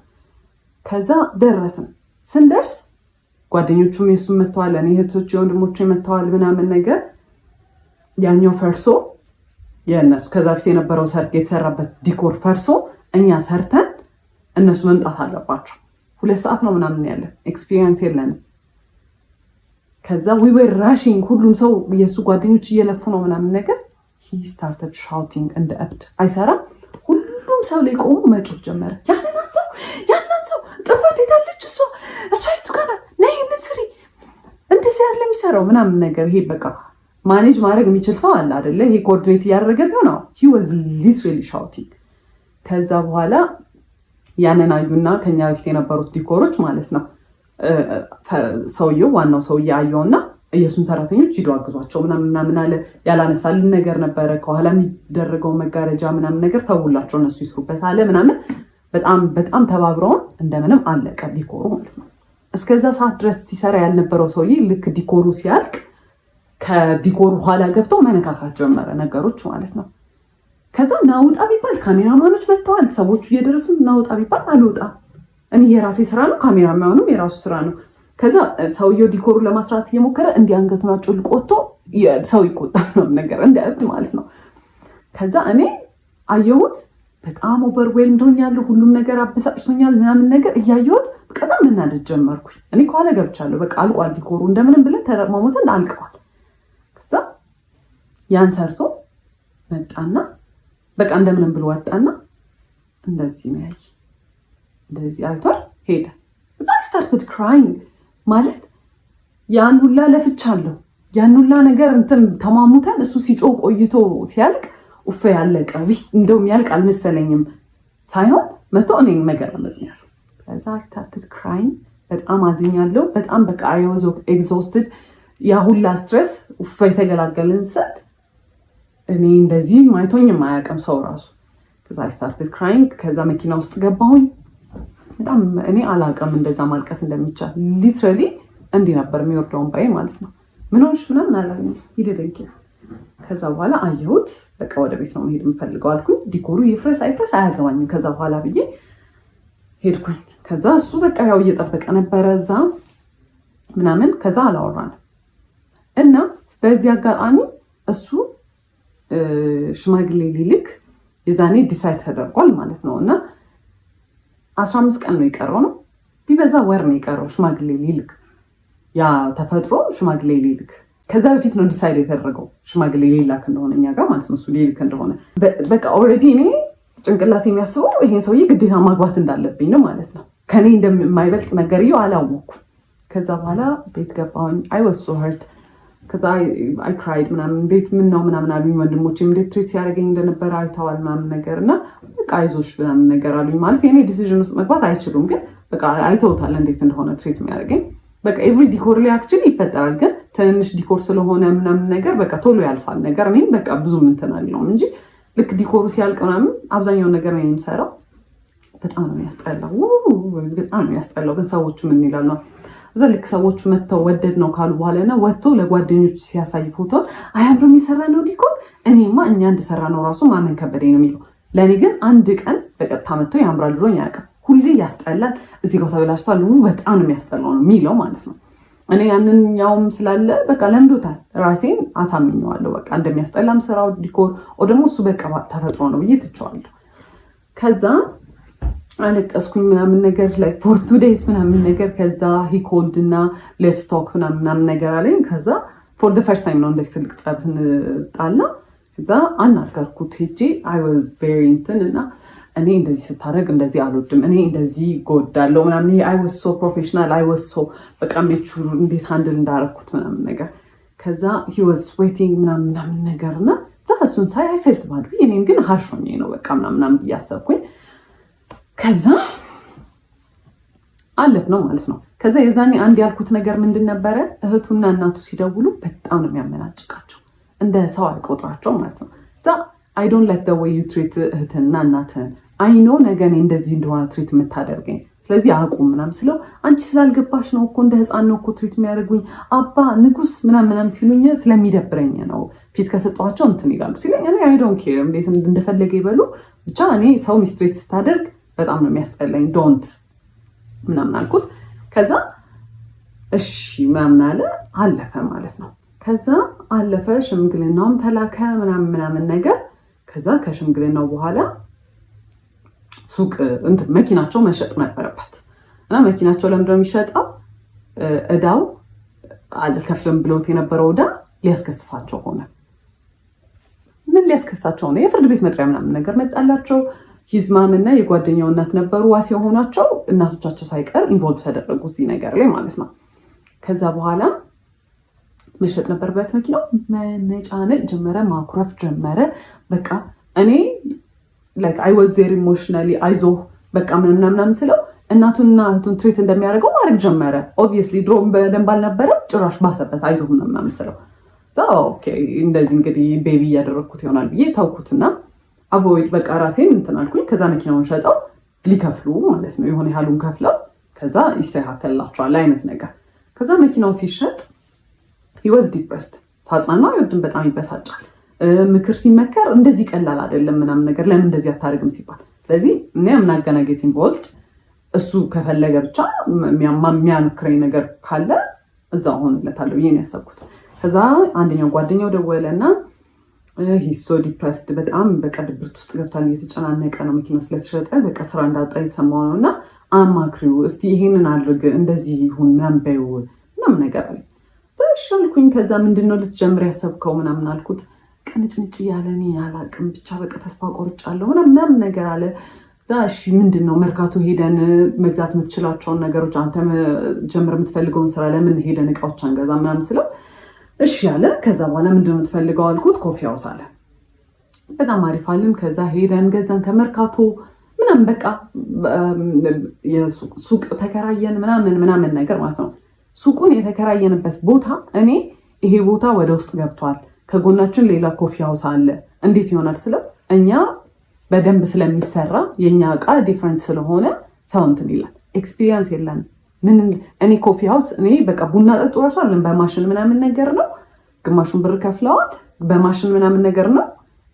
Speaker 1: ከዛ ደረስን። ስንደርስ ጓደኞቹም የሱም መተዋል፣ እኔ እህቶች የወንድሞቹ መተዋል ምናምን ነገር። ያኛው ፈርሶ የእነሱ ከዛ ፊት የነበረው ሰርግ የተሰራበት ዲኮር ፈርሶ እኛ ሰርተን እነሱ መምጣት አለባቸው። 2 ሰዓት ነው ምናምን ያለን፣ ኤክስፒሪየንስ የለንም። ከዛ we were rushing፣ ሁሉም ሰው የሱ ጓደኞች እየለፉ ነው ምናምን ነገር። he started shouting እንደ እብድ። አይሰራም። ሁሉም ሁሉም ሰው ላይ ቆሞ መጮህ ጀመረ። ያንን ሰው ጥባት ሄዳለች እሷ የቱ ጋር ናት? ነይ ይህንን ስሪ እንደዚህ ያለ የሚሰራው ምናምን ነገር። ይሄ በቃ ማኔጅ ማድረግ የሚችል ሰው አለ አይደለ? ይሄ ኮኦርዲኔት እያደረገ ቢሆን he was literally shouting። ከዛ በኋላ ያንን አዩና ከኛ በፊት የነበሩት ዲኮሮች ማለት ነው ሰውየው ዋናው ሰውዬ አየውና ኢየሱስን ሰራተኞች ሂዱ አግዟቸው ምናምን አለ። ያላነሳልን ነገር ነበረ ከኋላ የሚደረገው መጋረጃ ምናምን ነገር ተውላቸው እነሱ ይስሩበት አለ ምናምን። በጣም ተባብረውን እንደምንም አለቀ ዲኮሩ ማለት ነው። እስከዛ ሰዓት ድረስ ሲሰራ ያልነበረው ሰውዬ ልክ ዲኮሩ ሲያልቅ ከዲኮሩ ኋላ ገብተው መነካካት ጀመረ ነገሮች ማለት ነው። ከዛ ናውጣ ቢባል ካሜራማኖች መጥተዋል፣ ሰዎቹ እየደረሱ ናውጣ ቢባል አልወጣም። እኔ የራሴ ስራ ነው፣ ካሜራማኑም የራሱ ስራ ነው። ከዛ ሰውየው ዲኮሩን ለማስራት እየሞከረ እንዲህ አንገቱን አጮልቆ ወጥቶ ሰው ይቆጣል ነው ነገር እንደ እብድ ማለት ነው። ከዛ እኔ አየሁት፣ በጣም ኦቨርዌልምድ ሆኛለሁ፣ ሁሉም ነገር አበሳጭቶኛል ምናምን ነገር እያየሁት በጣም መናደድ ጀመርኩኝ። እኔ ከኋላ ገብቻለሁ፣ በቃ አልቋል ዲኮሩ እንደምንም ብለን ተረማሞተን አልቀዋል። ከዛ ያን ሰርቶ መጣና በቃ እንደምንም ብሎ ወጣና እንደዚህ ነው ያይ፣ እንደዚህ አይቷል ሄደ። እዛ ስታርትድ ክራይንግ ማለት ያን ሁላ ለፍቻለሁ፣ ያን ሁላ ነገር እንትን ተማሙተን እሱ ሲጮህ ቆይቶ ሲያልቅ ኡፍ ያለቀ እንደውም ያልቅ አልመሰለኝም ሳይሆን መቶ እኔ መገረመት ነው። ከዛ ስታርትድ ክራይንግ በጣም አዝኛለሁ። በጣም በቃ አይ ዋዝ ኤግዞስትድ። ያ ሁላ ስትሬስ ኡፍ የተገላገልን ሰድ እኔ እንደዚህ ማይቶኝም አያውቅም ሰው ራሱ። ከዛ ስታርትድ ክራይንግ። ከዛ መኪና ውስጥ ገባሁኝ። በጣም እኔ አላውቅም እንደዛ ማልቀስ እንደሚቻል። ሊትራሊ እንዲህ ነበር የሚወርደውን ባይ ማለት ነው። ምን ሆንሽ ምናምን አላለኝ፣ ሂደደንኪ። ከዛ በኋላ አየሁት፣ በቃ ወደ ቤት ነው መሄድ የምፈልገው አልኩኝ። ዲኮሩ ይፍረስ አይፍረስ አያገባኝም ከዛ በኋላ ብዬ ሄድኩኝ። ከዛ እሱ በቃ ያው እየጠበቀ ነበረ እዛ ምናምን። ከዛ አላወራንም እና በዚህ አጋጣሚ እሱ ሽማግሌ ሊልክ የዛኔ ዲሳይድ ተደርጓል ማለት ነው። እና 15 ቀን ነው የቀረው፣ ነው ቢበዛ ወር ነው የቀረው ሽማግሌ ሊልክ። ያ ተፈጥሮ ሽማግሌ ሊልክ ከዛ በፊት ነው ዲሳይድ የተደረገው ሽማግሌ ሊላክ እንደሆነ እኛ ጋር ማለት ነው። እሱ ሊልክ እንደሆነ በቃ ኦልሬዲ እኔ ጭንቅላት የሚያስበው ይሄን ሰውዬ ግዴታ ማግባት እንዳለብኝ ነው ማለት ነው። ከኔ እንደማይበልጥ ነገርየው አላወኩም። ከዛ በኋላ ቤት ገባሁኝ። አይ ዋዝ ሶ ሀርት። ከዛ አይ ክራይድ ምናምን። ቤት ምን ነው ምናምን አሉኝ ወንድሞቼ፣ እንዴት ትሪት ሲያደርገኝ እንደነበረ አይተዋል ምናምን ነገር እና በቃ አይዞሽ ምናምን ነገር አሉኝ። ማለት የኔ ዲሲዥን ውስጥ መግባት አይችሉም፣ ግን በቃ አይተውታል እንዴት እንደሆነ ትሪት የሚያደርገኝ። በቃ ኤቭሪ ዲኮር ላይ አክቹሊ ይፈጠራል፣ ግን ትንንሽ ዲኮር ስለሆነ ምናምን ነገር በቃ ቶሎ ያልፋል ነገር። እኔም በቃ ብዙ እንትን አልለውም እንጂ ልክ ዲኮሩ ሲያልቅ ምናምን አብዛኛውን ነገር ነው የምሰራው። በጣም ነው የሚያስጠላው፣ በጣም ነው የሚያስጠላው። ግን ሰዎቹ ምን ይላሉ? እዛ ልክ ሰዎቹ መጥተው ወደድ ነው ካሉ በኋላ እና ወጥቶ ለጓደኞቹ ሲያሳይ ፎቶ አያምርም የሰራ ነው ዲኮር፣ እኔማ እኛ እንደሰራ ነው ራሱ ማመን ከበደኝ ነው የሚለው። ለእኔ ግን አንድ ቀን በቀጥታ መጥቶ ያምራል ብሎኝ አያውቅም። ሁሌ ያስጠላል፣ እዚህ ጋር ተበላሽቷል፣ በጣም ነው የሚያስጠላው ነው የሚለው ማለት ነው። እኔ ያንኛውም ስላለ በቃ ለምዶታል፣ ራሴን አሳምኘዋለሁ። በቃ እንደሚያስጠላም ስራው ዲኮር ደግሞ እሱ በቃ ተፈጥሮ ነው ብዬ ትቼዋለሁ። ከዛ አለቀስኩኝ ምናምን ነገር ላይ ፎር 2 days ምናምን ነገር። ከዛ ሂኮልድ እና ሌትስ ቶክ ምናምን ነገር አለኝ። ከዛ ፎር ደ ፈርስት ታይም ነው እንደዚህ ትልቅ ጸብ ስንጣላ። ከዛ አናገርኩት ሄጄ አይ ዋዝ ቬሪ እንትን እና እኔ እንደዚህ ስታደርግ እንደዚህ አልወድም፣ እኔ እንደዚህ ጎዳለው ምናምን። ይሄ አይ ዋዝ ሶ ፕሮፌሽናል፣ አይ ዋዝ ሶ በቃ እንዴት ሃንድል እንዳረኩት ምናምን ነገር። ከዛ ሂ ዋዝ ዌቲንግ ምናምን ነገር እና እሱን ሳይ አይ ፌልት ባድ። እኔም ግን ሀርሾኝ ነው በቃ ምናምን እያሰብኩኝ ከዛ አለፍ ነው ማለት ነው። ከዛ የዛኔ አንድ ያልኩት ነገር ምንድን ነበረ? እህቱና እናቱ ሲደውሉ በጣም ነው የሚያመናጭቃቸው፣ እንደ ሰው አይቆጥራቸው ማለት ነው። እዛ አይ ዶንት ላይክ ዘ ዌይ ዩ ትሪት እህትንና እናትህን። አይ ኖ ነገ እኔ እንደዚህ እንደሆነ ትሪት የምታደርገኝ፣ ስለዚህ አቁም ምናምን ስለው አንቺ ስላልገባሽ ነው እኮ እንደ ህፃን ነው እኮ ትሪት የሚያደርጉኝ አባ ንጉስ ምናምን ሲሉኝ ስለሚደብረኝ ነው ፊት ከሰጠኋቸው እንትን ይላሉ ሲለኝ እኔ አይ ዶንት ኬር እንዴት እንደፈለገ ይበሉ ብቻ እኔ ሰው ሚስትሬት ስታደርግ በጣም ነው የሚያስጠላኝ ዶንት ምናምን አልኩት። ከዛ እሺ ምናምን አለ፣ አለፈ ማለት ነው። ከዛ አለፈ፣ ሽምግልናውም ተላከ ምናምን ነገር። ከዛ ከሽምግልናው በኋላ ሱቅ እንትን መኪናቸው መሸጥ ነበረበት እና መኪናቸው ለምንድን ነው የሚሸጠው? እዳው አልከፍልም ብሎት የነበረው እዳ ሊያስከስሳቸው ሆነ። ምን ሊያስከስሳቸው ሆነ? የፍርድ ቤት መጥሪያ ምናምን ነገር መጣላቸው። ሂዝ ማም እና የጓደኛው እናት ነበሩ ዋስ የሆኗቸው እናቶቻቸው ሳይቀር ኢንቮልቭ ተደረጉ እዚህ ነገር ላይ ማለት ነው። ከዛ በኋላ መሸጥ ነበርበት መኪናው መነጫነጭ ጀመረ፣ ማኩረፍ ጀመረ። በቃ እኔ like I was there emotionally አይዞህ በቃ ምናምን ስለው እናቱንና እህቱን ትሪት እንደሚያደርገው ማድረግ ጀመረ። ኦብቪየስሊ ድሮም በደንብ አልነበረም፣ ጭራሽ ባሰበት። አይዞህ ምናምን ስለው ኦኬ እንደዚህ እንግዲህ ቤቢ እያደረግኩት ይሆናል ብዬ ታውኩትና አቮይድ በቃ ራሴን እንትን አልኩኝ። ከዛ መኪናውን ሸጠው ሊከፍሉ ማለት ነው የሆነ ያህሉን ከፍለው ከዛ ይስተካከልላቸዋል አይነት ነገር። ከዛ መኪናው ሲሸጥ he was depressed። ሳጽናና ይወድም በጣም ይበሳጫል። ምክር ሲመከር እንደዚህ ቀላል አይደለም ምናምን ነገር ለምን እንደዚህ አታደርግም ሲባል፣ ስለዚህ እኔ ምናገና ጌት ኢንቮልቭድ እሱ ከፈለገ ብቻ የሚያምክረኝ ነገር ካለ እዛው ሆንለታለሁ ብዬ ነው ያሰብኩት። ከዛ አንደኛው ጓደኛው ደወለና he's so depressed በጣም በቃ ድብርት ውስጥ ገብቷል፣ እየተጨናነቀ ነው መኪናው ስለተሸጠ በቃ ስራ እንዳጣ የተሰማው ነውና አማክሪው እስቲ ይሄንን አድርግ እንደዚህ ይሁን ምናምን በይው ምናምን ነገር አለ። ዘሻልኩኝ ከዛ ምንድነው ልትጀምር ያሰብከው ምናምን አልኩት። ቅንጭንጭ ያለ እኔ አላቅም ብቻ በቃ ተስፋ ቆርጫለሁ ምናምን ነገር አለ። እሺ ምንድነው መርካቶ ሄደን መግዛት የምትችላቸውን ነገሮች አንተ ጀምር የምትፈልገውን ስራ ለምን ሄደን እቃዎች አንገዛ ምናምን ስለው እሺ ያለ። ከዛ በኋላ ምንድነው የምትፈልገው አልኩት። ኮፊ ሃውስ አለ። በጣም አሪፍ አለን። ከዛ ሄደን ገዛን ከመርካቶ ምናምን በቃ የሱቅ ተከራየን ምናምን ነገር ማለት ነው። ሱቁን የተከራየንበት ቦታ እኔ ይሄ ቦታ ወደ ውስጥ ገብቷል፣ ከጎናችን ሌላ ኮፊ ሃውስ አለ፣ እንዴት ይሆናል ስለው እኛ በደንብ ስለሚሰራ የኛ እቃ ዲፍረንት ስለሆነ ሰው እንትን ይላል። ኤክስፒሪየንስ የለን ምን እኔ ኮፊ ሃውስ እኔ በቃ ቡና ጠጡ ራሷል በማሽን ምናምን ነገር ነው፣ ግማሹን ብር ከፍለዋል በማሽን ምናምን ነገር ነው።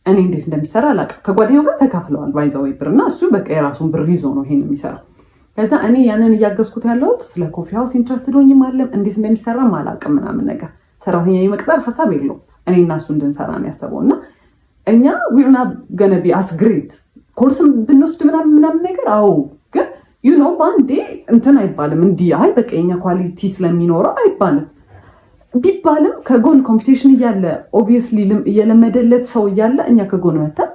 Speaker 1: እኔ እንዴት እንደሚሰራ አላውቅም። ከጓደኛው ጋር ተካፍለዋል ባይዛው ብርና እሱ በቃ የራሱን ብር ይዞ ነው ይሄን የሚሰራው። ከዛ እኔ ያንን እያገዝኩት ያለሁት ስለ ኮፊ ሃውስ ኢንትረስትድ ሆኜ ማለም እንዴት እንደሚሰራ ማላውቅም ምናምን ነገር። ሰራተኛ የመቅጠር ሐሳብ የለውም። እኔ እና እሱ እንድንሰራ ነው ያሰበውና እኛ we're not gonna be as great ኮርስም ብንወስድ ምናምን ነገር አዎ፣ ግን you know ባንዴ እንትን አይባልም እንዲህ አይ በቃ የኛ ኳሊቲ ስለሚኖረው አይባልም። ቢባልም ከጎን ኮምፒቲሽን እያለ ኦብቪየስሊ እየለመደለት ሰው እያለ እኛ ከጎን መተን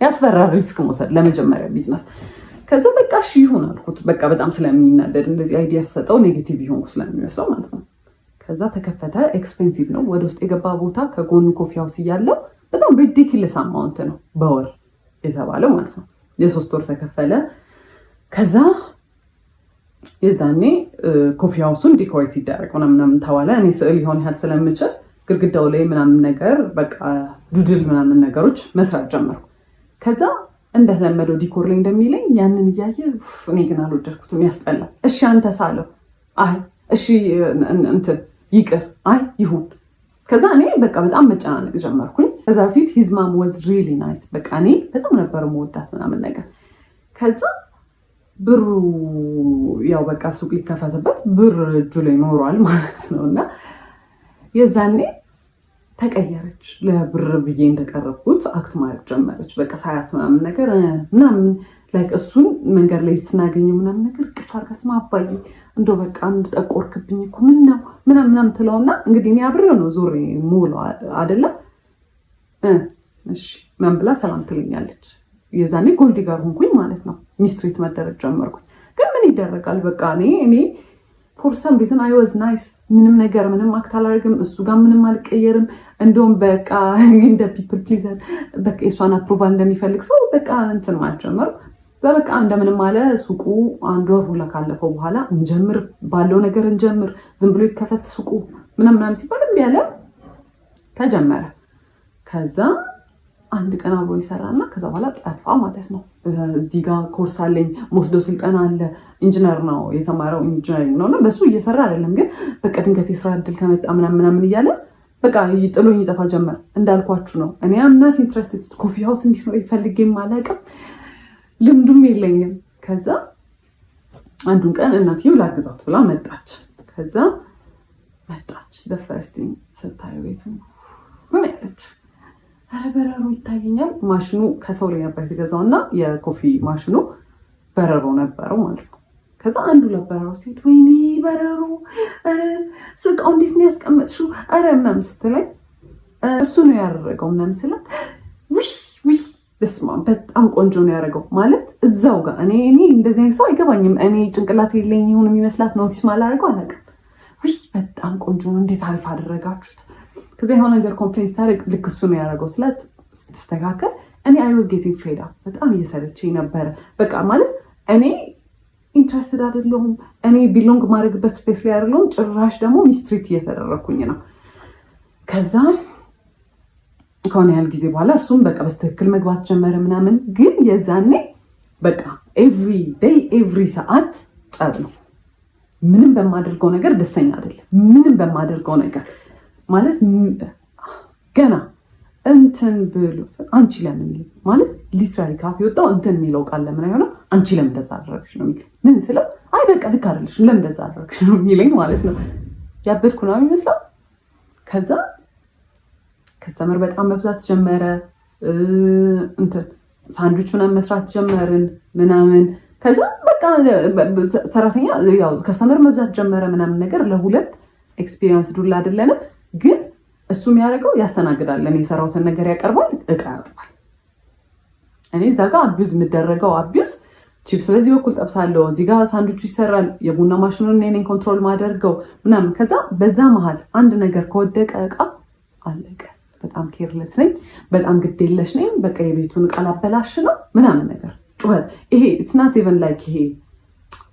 Speaker 1: ያስፈራል ሪስክ መውሰድ ለመጀመሪያ ቢዝነስ። ከዛ በቃ እሺ ይሁን አልኩት። በቃ በጣም ስለሚናደድ እንደዚህ አይዲያ ሰጠው ኔጌቲቭ ይሆንኩ ስለሚመስለው ማለት ነው። ከዛ ተከፈተ። ኤክስፔንሲቭ ነው። ወደ ውስጥ የገባ ቦታ ከጎኑ ኮፊ ሃውስ እያለው በጣም ሪዲኩለስ አማውንት ነው በወር የተባለው ማለት ነው። የ3 ወር ተከፈለ። ከዛ የዛኔ ኮፊ ሃውሱን ዲኮሬት ይደረግ ምናምን ተባለ። እኔ ስዕል ይሆን ያህል ስለምችል ግድግዳው ላይ ምናምን ነገር በቃ ዱድል ምናምን ነገሮች መስራት ጀመርኩ። ከዛ እንደተለመደው ዲኮር ላይ እንደሚለኝ ያንን እያየ እኔ ግን አልወደድኩትም፣ ያስጠላል። እሺ አንተ ሳለው አይ እሺ እንትን ይቅር አይ ይሁን። ከዛ እኔ በቃ በጣም መጨናነቅ ጀመርኩኝ። ከዛ ፊት his mom was really nice በቃ እኔ በጣም ነበር መወዳት ምናምን ነገር። ከዛ ብሩ ያው በቃ ሱቅ ሊከፈትበት ብር እጁ ላይ ኖሯል ማለት ነውና የዛኔ ተቀየረች። ለብር ብዬ እንደቀረብኩት አክት ማድረግ ጀመረች። በቃ ሳያት ምናምን ነገር ምናምን ላይክ እሱን መንገድ ላይ ስናገኘው ምናምን ነገር ቅፋር ከስማ አባዬ እንደው በቃ አንድ ጠቆርክብኝ እኮ ምን ነው ምናምን ትለውና እንግዲህ እኔ አብሬው ነው ዞሬ ሙሉ አይደለ እሺ ምን ብላ ሰላም ትለኛለች። የዛኔ ጎልዲ ጋር ሆንኩኝ ማለት ነው። ሚስትሪት መደረግ ጀመርኩኝ። ግን ምን ይደረጋል በቃ እኔ for some reason I was nice ምንም ነገር ምንም አክት አላደርግም፣ እሱ ጋር ምንም አልቀየርም። እንደውም በቃ እንደ people pleaser በቃ እሷን አፕሩቫል እንደሚፈልግ ሰው በቃ እንትን ማለት ጀመርኩ። በቃ እንደምንም አለ ሱቁ 1 ወር ሁላ ካለፈው በኋላ እንጀምር ባለው ነገር እንጀምር፣ ዝም ብሎ ይከፈት ሱቁ ምናምን ሲባል እምቢ አለ። ተጀመረ። ከዛ አንድ ቀን አብሮ ይሰራና ከዛ በኋላ ጠፋ ማለት ነው። እዚህ ጋር ኮርስ አለኝ ሞስዶ ስልጠና አለ። ኢንጂነር ነው የተማረው ኢንጂነሪንግ ነውና በሱ እየሰራ አይደለም፣ ግን በቃ ድንገት የስራ እድል ከመጣ ምናምን እያለ በቃ ጥሎኝ ይጠፋ ጀመር። እንዳልኳችሁ ነው እኔ am not interested ኮፊ ሃውስ እንዲኖር ይፈልግም አላውቅም፣ ልምዱም የለኝም። ከዛ አንዱን ቀን እናትየው ላግዛት ብላ መጣች። ከዛ መጣች the first thing ስታይ ቤቱ ምን ያለች በረሮ ይታየኛል። ማሽኑ ከሰው ላይ ነበር የተገዛውና የኮፊ ማሽኑ በረሮ ነበረው ማለት ነው። ከዛ አንዱ ለበረሮ ሲሄድ ወይኔ በረሮ ስቃው እንዴት ነው ያስቀመጥሽው ምናምን ስትለኝ እሱ ነው ያደረገው ምናምን ስላት ውይ በስማ በጣም ቆንጆ ነው ያደረገው ማለት እዛው ጋር እኔ እንደዚህ አይነት ሰው አይገባኝም። እኔ ጭንቅላት የለኝ ይሁን የሚመስላት ኖቲስ ማላደርገው አላውቅም። ውይ በጣም ቆንጆ ነው እንዴት አሪፍ አደረጋችሁት። ከዛ የሆነ ነገር ኮምፕሌን ስታደርግ ልክ እሱ ነው ያደረገው ስላት ስትስተካከል እኔ አይ ዋዝ ጌቲንግ ፌድ አፕ በጣም እየሰለቸኝ ነበረ። በቃ ማለት እኔ ኢንትረስትድ አይደለሁም፣ እኔ ቢሎንግ ማድረግበት ስፔስ ላይ አይደለሁም። ጭራሽ ደግሞ ሚስትሪት እየተደረግኩኝ ነው። ከዛ ከሆነ ያህል ጊዜ በኋላ እሱም በቃ በስትክክል መግባት ጀመረ ምናምን። ግን የዛኔ በቃ ኤቭሪ ዴይ ኤቭሪ ሰዓት ጸብ ነው። ምንም በማደርገው ነገር ደስተኛ አይደለም። ምንም በማደርገው ነገር ማለት ገና እንትን ብሎ አንቺ ለምን ማለት ሊትራሊ ካፍ የወጣው እንትን የሚለው ቃል ለምን አይሆነው አንቺ ለምን እንደዛ አደረግሽ ነው የሚል። ምን ስለው አይ በቃ ልክ አይደለሽ ለምን እንደዛ አደረግሽ ነው የሚለኝ ማለት ነው። ያበድኩ ነው የሚመስለው። ከዛ ከስተመር በጣም መብዛት ጀመረ። እንትን ሳንድዊች ምናምን መስራት ጀመርን ምናምን። ከዛ በቃ ሰራተኛ ያው ከስተመር መብዛት ጀመረ ምናምን ነገር ለሁለት ኤክስፒሪየንስ ዱላ አይደለንም። ግን እሱ የሚያደርገው ያስተናግዳል፣ እኔ የሰራሁትን ነገር ያቀርባል፣ እቃ ያጥባል። እኔ እዛ ጋር አቢዩዝ የምደረገው አቢዩዝ ቺፕስ በዚህ በኩል ጠብሳለሁ፣ እዚህ ጋር ሳንድዊቹ ይሰራል፣ የቡና ማሽኑን እኔ ኮንትሮል ማደርገው ምናምን። ከዛ በዛ መሀል አንድ ነገር ከወደቀ እቃ አለቀ። በጣም ኬርለስ ነኝ፣ በጣም ግዴለሽ ነኝ። በቃ የቤቱን እቃ ላበላሽ ነው ምናምን ነገር ጩኸት። ይሄ ኢትስ ናት ኢቨን ላይክ ይሄ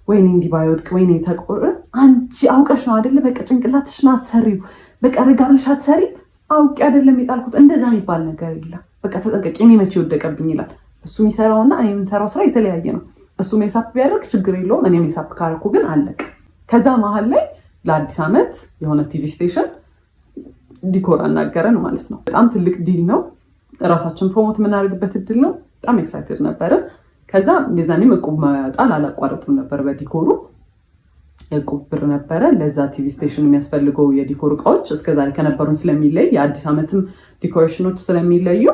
Speaker 1: ወይኔ እንዲህ ባይወድቅ ወይኔ ተቆረ አንቺ አውቀሽ ነው አይደለ? በቃ ጭንቅላትሽን አሰሪው በቃ ረጋብልሽ አትሰሪ አውቄ አይደለም የጣልኩት። እንደዛ የሚባል ነገር የለም። በቃ ተጠንቀቂ፣ እኔ መቼ ወደቀብኝ ይላል። እሱ የሚሰራውና እኔ የምንሰራው ስራ የተለያየ ነው። እሱ ሜሳፕ ቢያደርግ ችግር የለውም፣ እኔ ሜሳፕ ካረኩ ግን አለቅ። ከዛ መሀል ላይ ለአዲስ ዓመት የሆነ ቲቪ ስቴሽን ዲኮር አናገረን ማለት ነው። በጣም ትልቅ ዲል ነው፣ ራሳችን ፕሮሞት የምናደርግበት እድል ነው። በጣም ኤክሳይትድ ነበርን። ከዛ የዛኔም እቁብ መጣል አላቋረጥም ነበር በዲኮሩ። እቁብ ብር ነበረ ለዛ ቲቪ ስቴሽን የሚያስፈልገው የዲኮር እቃዎች እስከዛሬ ከነበሩን ስለሚለይ የአዲስ ዓመትም ዲኮሬሽኖች ስለሚለዩ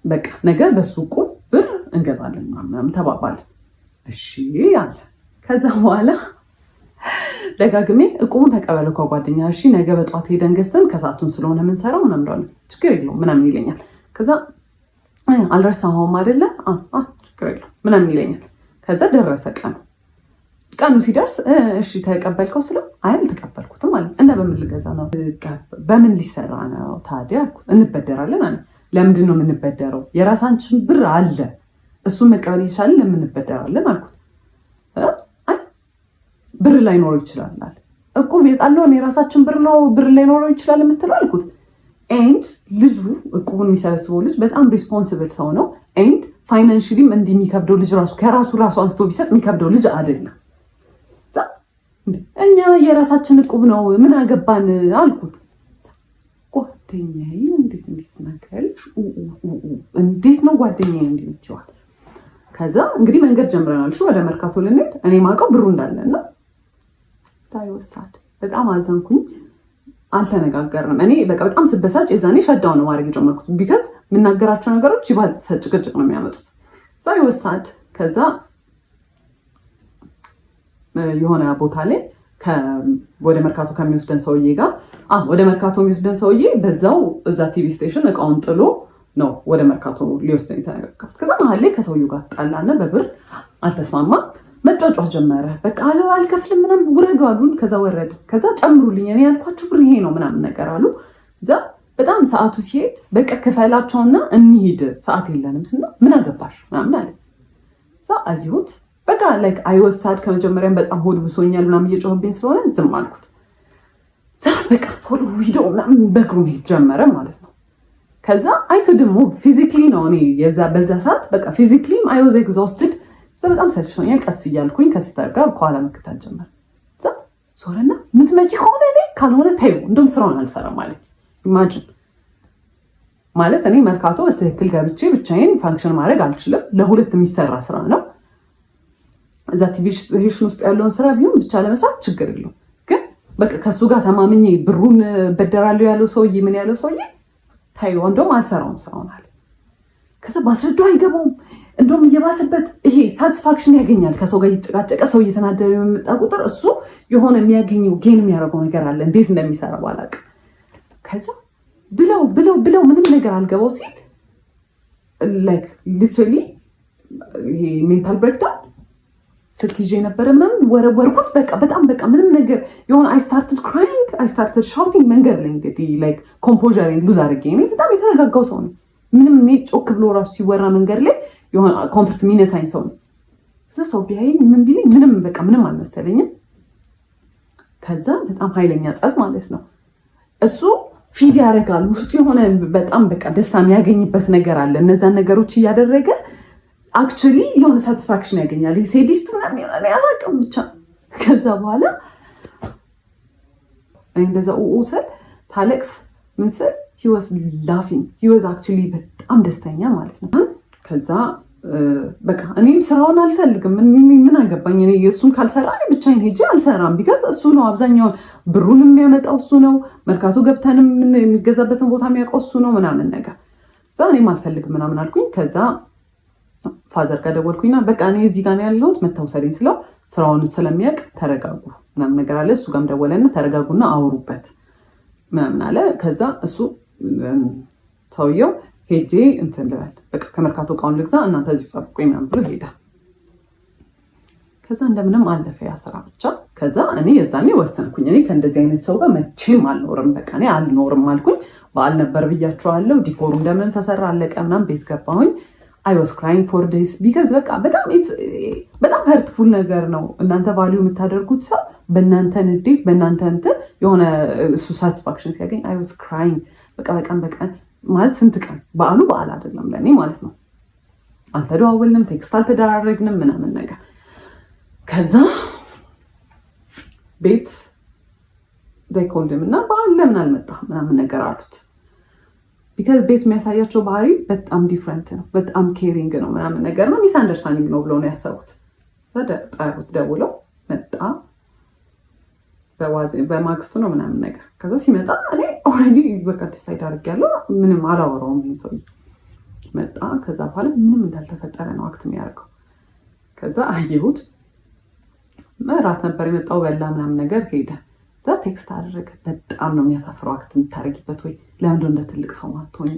Speaker 1: በቃ ነገ በሱ እቁብ ብር እንገዛለን ምናምን ተባባልን። እሺ አለ። ከዛ በኋላ ደጋግሜ እቁቡን ተቀበለው ከጓደኛ እሺ ነገ በጧት ሄደን ገዝተን ከሰዓቱን ስለሆነ የምንሰራው ምናምን እንደሆነ ችግር የለውም ምናምን ይለኛል። ከዛ አልረሳኸውም አይደለ ችግር የለውም ምናምን ይለኛል። ከዛ ደረሰ ቀኑ ሲደርስ እሺ ተቀበልከው ስለው አይ አልተቀበልኩትም አለ። እና በምን ልገዛ ነው? በምን ሊሰራ ነው ታዲያ አልኩት። እንበደራለን አለ። ለምንድን ነው የምንበደረው? የራሳችን ብር አለ፣ እሱን መቀበል ይቻላል፣ ለምን እንበደራለን አልኩት። አይ ብር ላይኖረው ይችላል አለ። እቁብ የጣለውን የራሳችን ብር ነው፣ ብር ላይኖረው ይችላል የምትለው አልኩት። ኤንድ ልጁ እቁቡን የሚሰበስበው ልጅ በጣም ሪስፖንሲብል ሰው ነው። ኤንድ ፋይናንሽሊም እንዲህ የሚከብደው ልጅ ራሱ ከራሱ አንስቶ ቢሰጥ የሚከብደው ልጅ አይደለም። እኛ የራሳችን እቁብ ነው ምን አገባን አልኩት። ጓደኛዬ እንዴት ነገርሽ? እንዴት ነው ጓደኛዬ እንዴት ይዋል? ከዛ እንግዲህ መንገድ ጀምረናል። እሺ ወደ መርካቶ ልንሄድ እኔ ማውቀው ብሩ እንዳለና ሳይወሳድ በጣም አዘንኩኝ። አልተነጋገርንም። እኔ በቃ በጣም ስበሳጭ የዛኔ ሸዳው ነው ማድረግ የጀመርኩት። ቢካዝ የምናገራቸው ነገሮች ይባል ጭቅጭቅ ነው የሚያመጡት። ሳይወሳድ ከዛ የሆነ ቦታ ላይ ወደ መርካቶ ከሚወስደን ሰውዬ ጋር ወደ መርካቶ የሚወስደን ሰውዬ በዛው እዛ ቲቪ ስቴሽን እቃውን ጥሎ ነው ወደ መርካቶ ሊወስደን የተነጋገርኩት። ከዛ መሀል ላይ ከሰውዬው ጋር ጣላና በብር አልተስማማም። መጫጫ ጀመረ። በቃ አልከፍልም ምናምን ውረዱ አሉን። ከዛ ወረድ። ከዛ ጨምሩልኝ እኔ ያልኳችሁ ብር ይሄ ነው ምናምን ነገር አሉ። እዛ በጣም ሰዓቱ ሲሄድ በቃ ክፈላቸውና እንሂድ ሰዓት የለንም ስና ምን አገባሽ ምናምን አለ። እዛ አየሁት በቃ ላይክ አይወሳድ ከመጀመሪያም በጣም ሆድ ብሶኛል ምናምን እየጮህብኝ ስለሆነ ዝም አልኩት። በቃ ቶሎ ሂዶ ምናምን በእግሩ መሄድ ጀመረ ማለት ነው። ከዛ አይክድሞ ፊዚክሊ ነው እኔ በዛ ሰዓት በቃ ፊዚክሊም አይ ዋዝ ኤግዞስትድ። እዛ በጣም ሰልችቶኛል። ቀስ እያልኩኝ ከሲስተር ጋር ከኋላ መከታተል ጀመር። እዛ ሶረና ምትመጪ ከሆነ እኔ ካልሆነ ታዩ እንደውም ስራውን አልሰራም ማለት ኢማጂን ማለት እኔ መርካቶ በስትክክል ገብቼ ብቻዬን ፋንክሽን ማድረግ አልችልም። ለሁለት የሚሰራ ስራ ነው። እዛ ቲቪ ስቴሽን ውስጥ ያለውን ስራ ቢሆን ብቻ ለመስራት ችግር የለውም። ግን በቃ ከሱ ጋር ተማምኜ ብሩን በደራለሁ ያለው ሰውዬ ምን ያለው ሰውዬ ታዩ እንደውም አልሰራውም ስራውን አለ። ከዛ ባስረዳው አይገባውም። እንደውም እየባሰበት ይሄ ሳቲስፋክሽን ያገኛል። ከሰው ጋር እየተጨቃጨቀ ሰው እየተናደደ የመጣ ቁጥር እሱ የሆነ የሚያገኘው ጌን የሚያደርገው ነገር አለ። እንዴት እንደሚሰራ ባላውቅም ከዛ ብለው ምንም ነገር አልገባው ሲል ላይክ ሊትራሊ ይሄ ሜንታል ብሬክዳውን ስልክ ይዤ ነበረ ምናምን ወረወርኩት። በጣም ምንም ነገር የሆነ አይ ስታርትድ ክራይንግ አይ ስታርትድ ሻውቲንግ መንገድ ላይ እንግዲህ ላይክ ኮምፖዘሬን ሉዝ አድርጌ እኔ በጣም የተረጋጋው ሰው ነው። ምንም እኔ ጮክ ብሎ ራሱ ሲወራ መንገድ ላይ የሆነ ኮንፈርት የሚነሳኝ ሰው ነው። ከዛ ሰው ቢያየኝ ምን ቢለኝ ምንም አልመሰለኝም። ከዛ በጣም ኃይለኛ ጸብ ማለት ነው። እሱ ፊድ ያደርጋል ውስጡ የሆነ በጣም ደስታ የሚያገኝበት ነገር አለ። እነዛን ነገሮች እያደረገ አክቹዋሊ የሆነ ሳቲስፋክሽን ያገኛል። ሴዲስት ምናምን ይሆናል አላውቅም ብቻ። ከዛ በኋላ እንደዛ ስል ታለቅስ ምን ስል he was laughing he was actually በጣም ደስተኛ ማለት ነው። ከዛ በቃ እኔም ስራውን አልፈልግም ምን አገባኝ እኔ እሱን ካልሰራ እኔ ብቻዬን ሄጄ አልሰራም። ቢካዝ እሱ ነው አብዛኛውን ብሩን የሚያመጣው እሱ ነው። መርካቶ ገብተንም የሚገዛበትን ቦታ የሚያውቀው እሱ ነው ምናምን ነገር። ከዛ እኔም አልፈልግም ምናምን አልኩኝ። ከዛ ፋዘር ጋር ደወልኩኝና በቃ እኔ እዚህ ጋር ነው ያለሁት መታወሰደኝ ስለው ስራውን ስለሚያውቅ ተረጋጉ ምናምን ነገር አለ። እሱ ጋርም ደወለና ተረጋጉና አውሩበት ምናምን አለ። ከዛ እሱ ሰውየው ሄጄ እንትን ልበል በቃ ከመርካቶ እቃውን ልግዛ እናንተ እዚህ ጠብቁኝ ምናምን ብሎ ሄዳ። ከዛ እንደምንም አለፈ ያ ስራ ብቻ። ከዛ እኔ የዛኔ ወሰንኩኝ እኔ ከእንደዚህ አይነት ሰው ጋር መቼም አልኖርም፣ በቃ እኔ አልኖርም አልኩኝ። በዓል ነበር ብያቸዋለሁ። ዲኮሩ እንደምን ተሰራ አለቀ ምናምን ቤት ገባሁኝ። I was crying for days because በቃ በጣም hurtful ነገር ነው። እናንተ ቫልዩ የምታደርጉት ሰው በእናንተ ንዴት በእናንተ እንትን የሆነ እሱ ሳቲስፋክሽን ሲያገኝ I was crying በቀን ማለት ስንት ቀን በዓል አይደለም ለኔ ማለት ነው። አልተደዋወልንም፣ ቴክስት አልተደራረግንም ምናምን ነገር። ከዛ ቤት ደይኮልም እና በዓል ለምን አልመጣም ምናምን ነገር አሉት። ቢካዝ ቤት የሚያሳያቸው ባህሪ በጣም ዲፍረንት ነው፣ በጣም ኬሪንግ ነው ምናምን ነገር ነው። ሚስ አንደርስታንዲንግ ነው ብለው ነው ያሰቡት። ጠሩት፣ ደውለው መጣ። በማግስቱ ነው ምናምን ነገር። ከዛ ሲመጣ እኔ ኦልሬዲ በቃ ዲሳይድ አድርጌያለሁ፣ ምንም አላወራውም። ይሄን ሰውዬ መጣ። ከዛ በኋላ ምንም እንዳልተፈጠረ ነው አክት የሚያደርገው። ከዛ አየሁት። እራት ነበር የመጣው፣ በላ ምናምን ነገር ሄደ። ከዛ ቴክስት አደረገ። በጣም ነው የሚያሳፍረው አክት የምታደርጊበት ወይ ለምንድን እንደ ትልቅ ሰው ማትሆኝ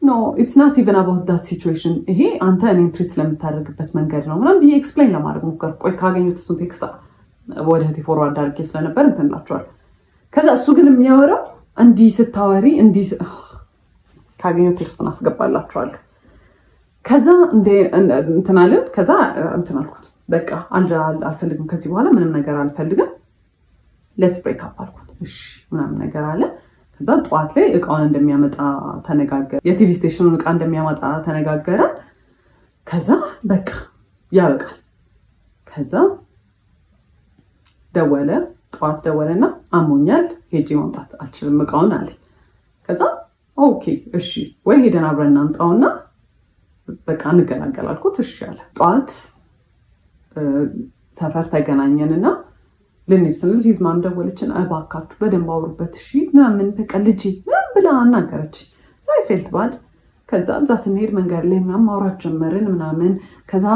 Speaker 1: ኖ ኢትስ ናት ኢቨን አባውት ዳት ሲቹዌሽን። ይሄ አንተ እኔን ትሪት ስለምታደርግበት መንገድ ነው ምናምን ብዬ ኤክስፕሌን ለማድረግ ሞከርኩ። ቆይ ካገኙት እሱን ቴክስት ወደ እህቴ ፎርዋርድ አድርጌ ስለነበር እንትን እላቸዋለሁ። ከዛ እሱ ግን የሚያወራው እንዲህ ስታወሪ እንዲህ ካገኘው ቴክስቱን አስገባላችኋለሁ። ከዛ እንትን አለን። ከዛ እንትን አልኩት በቃ አልፈልግም ከዚህ በኋላ ምንም ነገር አልፈልግም፣ ሌትስ ብሬክ አፕ አልኩት። እሺ ምናምን ነገር አለ። ከዛ ጠዋት ላይ እቃውን እንደሚያመጣ ተነጋገረ፣ የቲቪ ስቴሽኑን እቃ እንደሚያመጣ ተነጋገረ። ከዛ በቃ ያበቃል። ከዛ ደወለ፣ ጠዋት ደወለና አሞኛል ሄጄ ማምጣት አልችልም እቃውን አለ። ከዛ ኦኬ እሺ ወይ ሄደን አብረን እናምጣውና በቃ እንገላገል አልኩት። እሺ አለ። ጠዋት ሰፈር ተገናኘንና ልንሄድ ስንል ሂዝማም ደወለችን። እባካችሁ በደንብ አውሩበት እሺ ምናምን በቃ ልጄ ምናምን ብላ አናገረች። ሳይ ፌልት ባድ። ከዛ እዛ ስንሄድ መንገድ ላይ ምናምን ማውራት ጀመርን ምናምን። ከዛ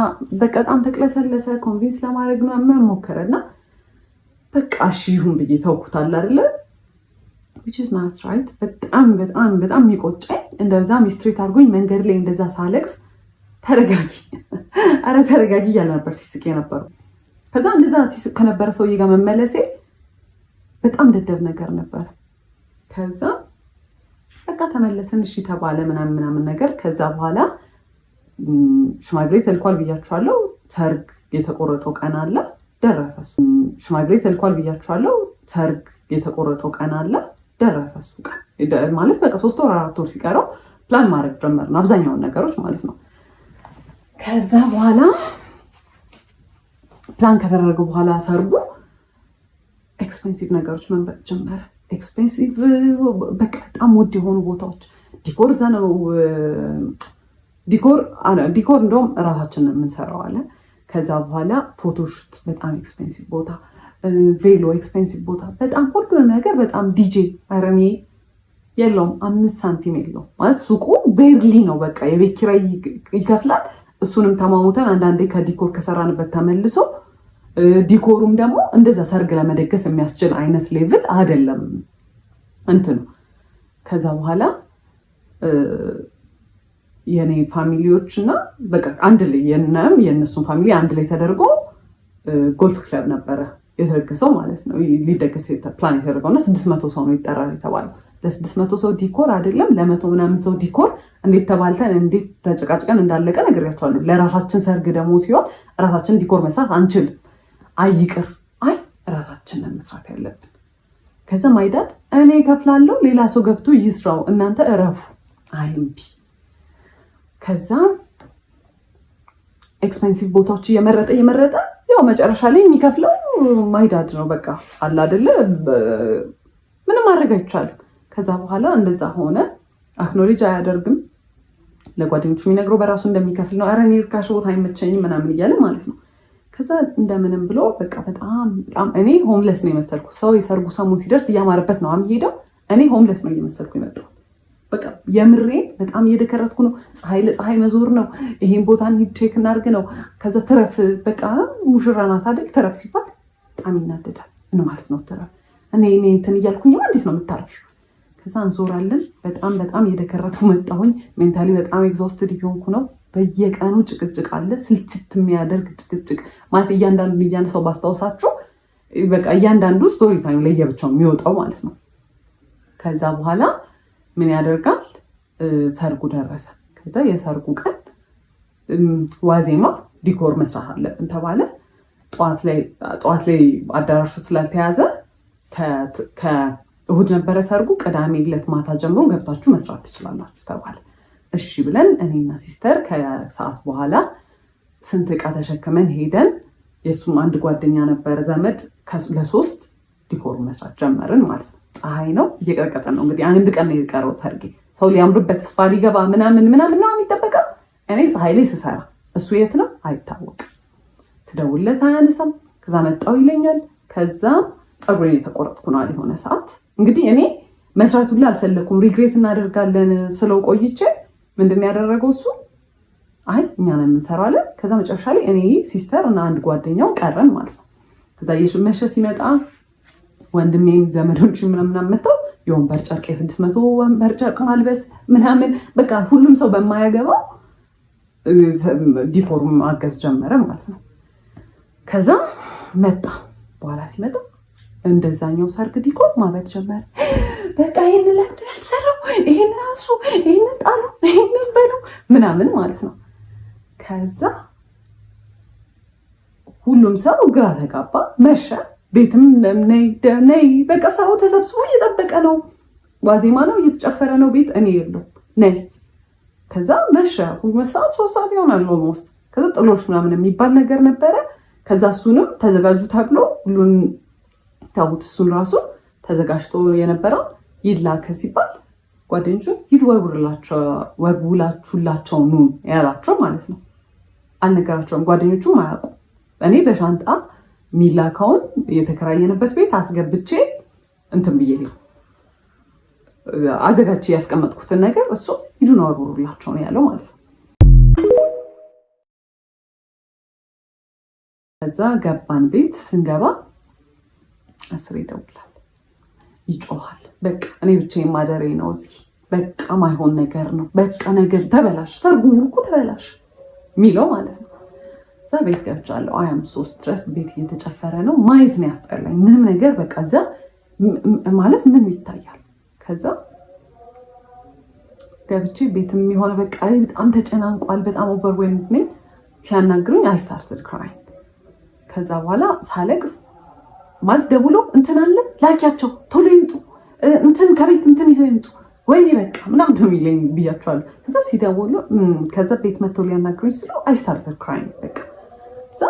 Speaker 1: በጣም ተቅለሰለሰ። ኮንቪንስ ለማድረግ ምናምን ሞከረና በቃ እሺ ይሁን ብዬ ተውኩታል አይደለ which is not right። በጣም የሚቆጨኝ እንደዛ ሚስትሪት አድርጎኝ መንገድ ላይ እንደዛ ሳለቅስ ተረጋጊ አረ ተረጋጊ እያለ ነበር ሲስቅ የነበረው። ከዛ እንደዛ ሲስቅ ከነበረ ሰውዬ ጋር መመለሴ በጣም ደደብ ነገር ነበር። ከዛ በቃ ተመለስን እሺ ተባለ ምናምን ነገር። ከዛ በኋላ ሽማግሌ ተልኳል ብያችኋለሁ። ሰርግ የተቆረጠው ቀን አለ፣ ደረሰ እሱ። ሽማግሌ ተልኳል ብያችኋለሁ። ሰርግ የተቆረጠው ቀን አለ፣ ደረሰ እሱ ቀን ማለት በቃ 3 ወር 4 ወር ሲቀረው ፕላን ማድረግ ጀመርን አብዛኛውን ነገሮች ማለት ነው። ከዛ በኋላ ፕላን ከተደረገ በኋላ ሰርጉ ኤክስፔንሲቭ ነገሮች መምረጥ ጀመረ። ኤክስፔንሲቭ በቃ በጣም ውድ የሆኑ ቦታዎች ዲኮር ዘነው ዲኮር እንደውም እራሳችንን የምንሰራው አለ። ከዛ በኋላ ፎቶሹት በጣም ኤክስፔንሲቭ ቦታ፣ ቬሎ ኤክስፔንሲቭ ቦታ፣ በጣም ሁሉንም ነገር በጣም ዲጄ አረኔ የለውም 5 ሳንቲም የለውም ማለት ሱቁ ቤርሊ ነው። በቃ የቤት ኪራይ ይከፍላል። እሱንም ተማሙተን አንዳንዴ ከዲኮር ከሰራንበት ተመልሶ ዲኮሩም ደግሞ እንደዛ ሰርግ ለመደገስ የሚያስችል አይነት ሌቭል አይደለም እንትኑ። ከዛ በኋላ የኔ ፋሚሊዎችና በቃ አንድ ላይ የእነሱን ፋሚሊ አንድ ላይ ተደርጎ ጎልፍ ክለብ ነበረ የተደገሰው ማለት ነው። ሊደገስ ፕላን የተደረገው እና 600 ሰው ነው ይጠራል የተባለው። ለ600 ሰው ዲኮር አይደለም ለ100 ምናምን ሰው ዲኮር እንዴት ተባልተን እንዴት ተጨቃጭቀን እንዳለቀ ነግሬያቸዋለሁ። ለራሳችን ሰርግ ደግሞ ሲሆን ራሳችን ዲኮር መስራት አንችልም። አይቅር አይ ራሳችንን መስራት ያለብን። ከዛ ማይዳድ እኔ እከፍላለሁ ሌላ ሰው ገብቶ ይስራው እናንተ እረፉ አይምቢ። ከዛ ኤክስፔንሲቭ ቦታዎች እየመረጠ ያው መጨረሻ ላይ የሚከፍለው ማይዳድ ነው። በቃ አለ አይደለ ምንም ማድረግ አይቻልም። ከዛ በኋላ እንደዛ ሆነ። አክኖሌጅ አያደርግም። ለጓደኞቹ የሚነግረው በራሱ እንደሚከፍል ነው። ኧረ እኔ ርካሽ ቦታ አይመቸኝም ምናምን እያለ ማለት ነው። ከዛ እንደምንም ብሎ በቃ በጣም እኔ ሆምለስ ነው የመሰልኩት። ሰው የሰርጉ ሰሞን ሲደርስ እያማረበት ነው የሚሄደው። እኔ ሆምለስ ነው እየመሰልኩ የመጣው። በቃ የምሬ በጣም እየደከረትኩ ነው። ፀሐይ ለፀሐይ መዞር ነው። ይሄን ቦታ እንሂድ ቼክ እናድርግ ነው። ከዛ ትረፍ በቃ ሙሽራ ናት አይደል? ትረፍ ሲባል በጣም ይናደዳል። ምን ማለት ነው ትረፍ? እኔ እንትን እያልኩኝ እንዴት ነው የምታርፊው? ከዛ እንዞራለን። በጣም እየደከረቱ መጣሁኝ። ሜንታሊ በጣም ኤግዞስትድ እየሆንኩ ነው። በየቀኑ ጭቅጭቅ አለ። ስልችት የሚያደርግ ጭቅጭቅ ማለት እያንዳንዱ እያነሳው ባስታውሳችሁ በቃ እያንዳንዱ ስቶሪ ታይም ለየብቻው የሚወጣው ማለት ነው። ከዛ በኋላ ምን ያደርጋል? ሰርጉ ደረሰ። ከዛ የሰርጉ ቀን ዋዜማ ዲኮር መስራት አለብን ተባለ። ጠዋት ላይ አዳራሹ ስላልተያዘ ከእሁድ ነበረ ሰርጉ። ቅዳሜ ዕለት ማታ ጀምሮ ገብታችሁ መስራት ትችላላችሁ ተባለ። እሺ ብለን እኔና ሲስተር ከሰዓት በኋላ ስንት ዕቃ ተሸክመን ሄደን የሱም አንድ ጓደኛ ነበረ ዘመድ ለሶስት ዲኮር መስራት ጀመርን ማለት ነው። ፀሐይ ነው እየቀረቀጠን ነው እንግዲህ አንድ ቀን ነው የቀረው ሰርጌ። ሰው ሊያምርበት ተስፋ ሊገባ ምናምን ነው የሚጠበቀው። እኔ ፀሐይ ላይ ስሰራ እሱ የት ነው አይታወቅም። ስደውልለት አያነሳም። ከዛ መጣው ይለኛል። ከዛ ፀጉሬን የተቆረጥኩ ነው የሆነ ሰዓት እንግዲህ እኔ መስራት ሁሉ አልፈለኩም። ሪግሬት እናደርጋለን ስለው ቆይቼ ምንድን ያደረገው እሱ አይ እኛ ነን የምንሰራው አለ። ከዛ መጨረሻ ላይ እኔ ሲስተር እና አንድ ጓደኛው ቀረን ማለት ነው። ከዛ የሽመሸ ሲመጣ ወንድሜም ዘመዶች ምናምን መጥተው የወንበር ጨርቅ የ600 ወንበር ጨርቅ ማልበስ ምናምን በቃ ሁሉም ሰው በማያገባው ዲኮር ማገዝ ጀመረ ማለት ነው። ከዛ መጣ በኋላ ሲመጣ እንደዛኛው ሰርግ ዲኮር ማበድ ጀመረ። በቃ ይሄንን ለምድ ያልተሰራው ይሄን ራሱ ይሄን ጣሉ ይሄን በሉ ምናምን ማለት ነው። ከዛ ሁሉም ሰው ግራ ተጋባ። መሸ። ቤትም ነይ በቃ ሰው ተሰብስቦ እየጠበቀ ነው። ዋዜማ ነው እየተጨፈረ ነው ቤት እኔ የለውም ነይ። ከዛ መሸ። 2 ሰዓት 3 ሰዓት ይሆናል ኦልሞስት። ከዛ ጥሎሽ ምናምን የሚባል ነገር ነበረ። ከዛ እሱንም ተዘጋጁ ተብሎ ሁሉን ታውት እሱን ራሱ ተዘጋጅቶ የነበረው ይላከ ሲባል ጓደኞቹ ሂድ ወጉላችሁላቸው ኑ ያላቸው ማለት ነው። አልነገራቸውም። ጓደኞቹም አያውቁ። እኔ በሻንጣ ሚላካውን የተከራየንበት ቤት አስገብቼ እንትን ብዬ ነው አዘጋጅቼ ያስቀመጥኩትን ነገር እሱ ሂዱን ወጉላቸው ነው ያለው ማለት ነው። ከዛ ገባን። ቤት ስንገባ 10 ይደውላል፣ ይጮሃል። በቃ እኔ ብቻዬን ማደሬ ነው እዚህ። በቃ ማይሆን ነገር ነው። በቃ ነገር ተበላሽ፣ ሰርጉ እኮ ተበላሽ ሚለው ማለት ነው። እዛ ቤት ገብቻለሁ። 23 ድረስ ቤት እየተጨፈረ ነው። ማየት ነው ያስጠላኝ። ምንም ነገር በቃ እዛ ማለት ምን ይታያል። ከዛ ገብቼ ቤትም የሆነ በቃ በጣም ተጨናንቋል። በጣም ኦቨርዌልምድ ነኝ። ሲያናግሩኝ አይ ስታርትድ ክራይንግ። ከዛ በኋላ ሳለቅስ ማለት ደውሎ እንትን አለ ላኪያቸው ቶሎ ይምጡ እንትን ከቤት እንትን ይዘው ይምጡ ወይ በቃ ምናምን ነው የሚለኝ ብያቸዋለሁ። ከዛ ሲደውሉ ከዛ ቤት መጥተው ሊያናግሩኝ ስለው አይ ስታርትድ ክራይንግ በቃ። ከዛ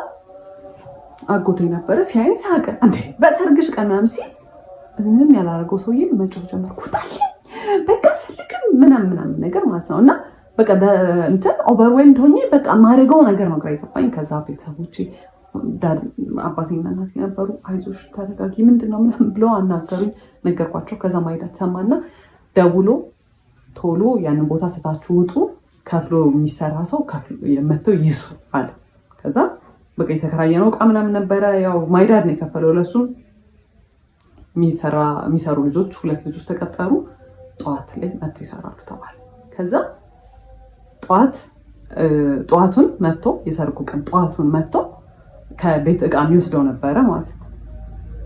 Speaker 1: አጎቴ ነበረ ሲያይኝ ሳቀ። እንዴ በሰርግሽ ቀን ምናምን ሲል ምንም ያላረገው ሰውዬ መጮህ ጀመርኩ። በቃ ፈልግም ምናምን ነገር ማለት ነው። እና በቃ እንትን ኦቨርዌልድ ሆኜ በቃ ማድረገው ነገር ነው ግራ የገባኝ። ከዛ ቤተሰቦቼ አባቴና እናቴ ነበሩ። አይዞሽ ተረጋጊ ምንድነው ምናምን ብለው አናገሩኝ። ነገርኳቸው። ከዛ ማይዳት ሰማና ደውሎ ቶሎ ያንን ቦታ ትታችሁ ውጡ፣ ከፍሎ የሚሰራ ሰው ከፍሎ መጥተው ይሱ አለ። ከዛ በቃ የተከራየነው ዕቃ ምናምን ነበረ። ያው ማይዳድ ነው የከፈለው ለሱም። የሚሰሩ ልጆች 2 ልጆች ተቀጠሩ። ጠዋት ላይ መጥተው ይሰራሉ ተባለ። ከዛ ጠዋቱን መጥቶ የሰርጉ ቀን ጠዋቱን መጥቶ ከቤት እቃ የሚወስደው ነበረ ማለት ነው።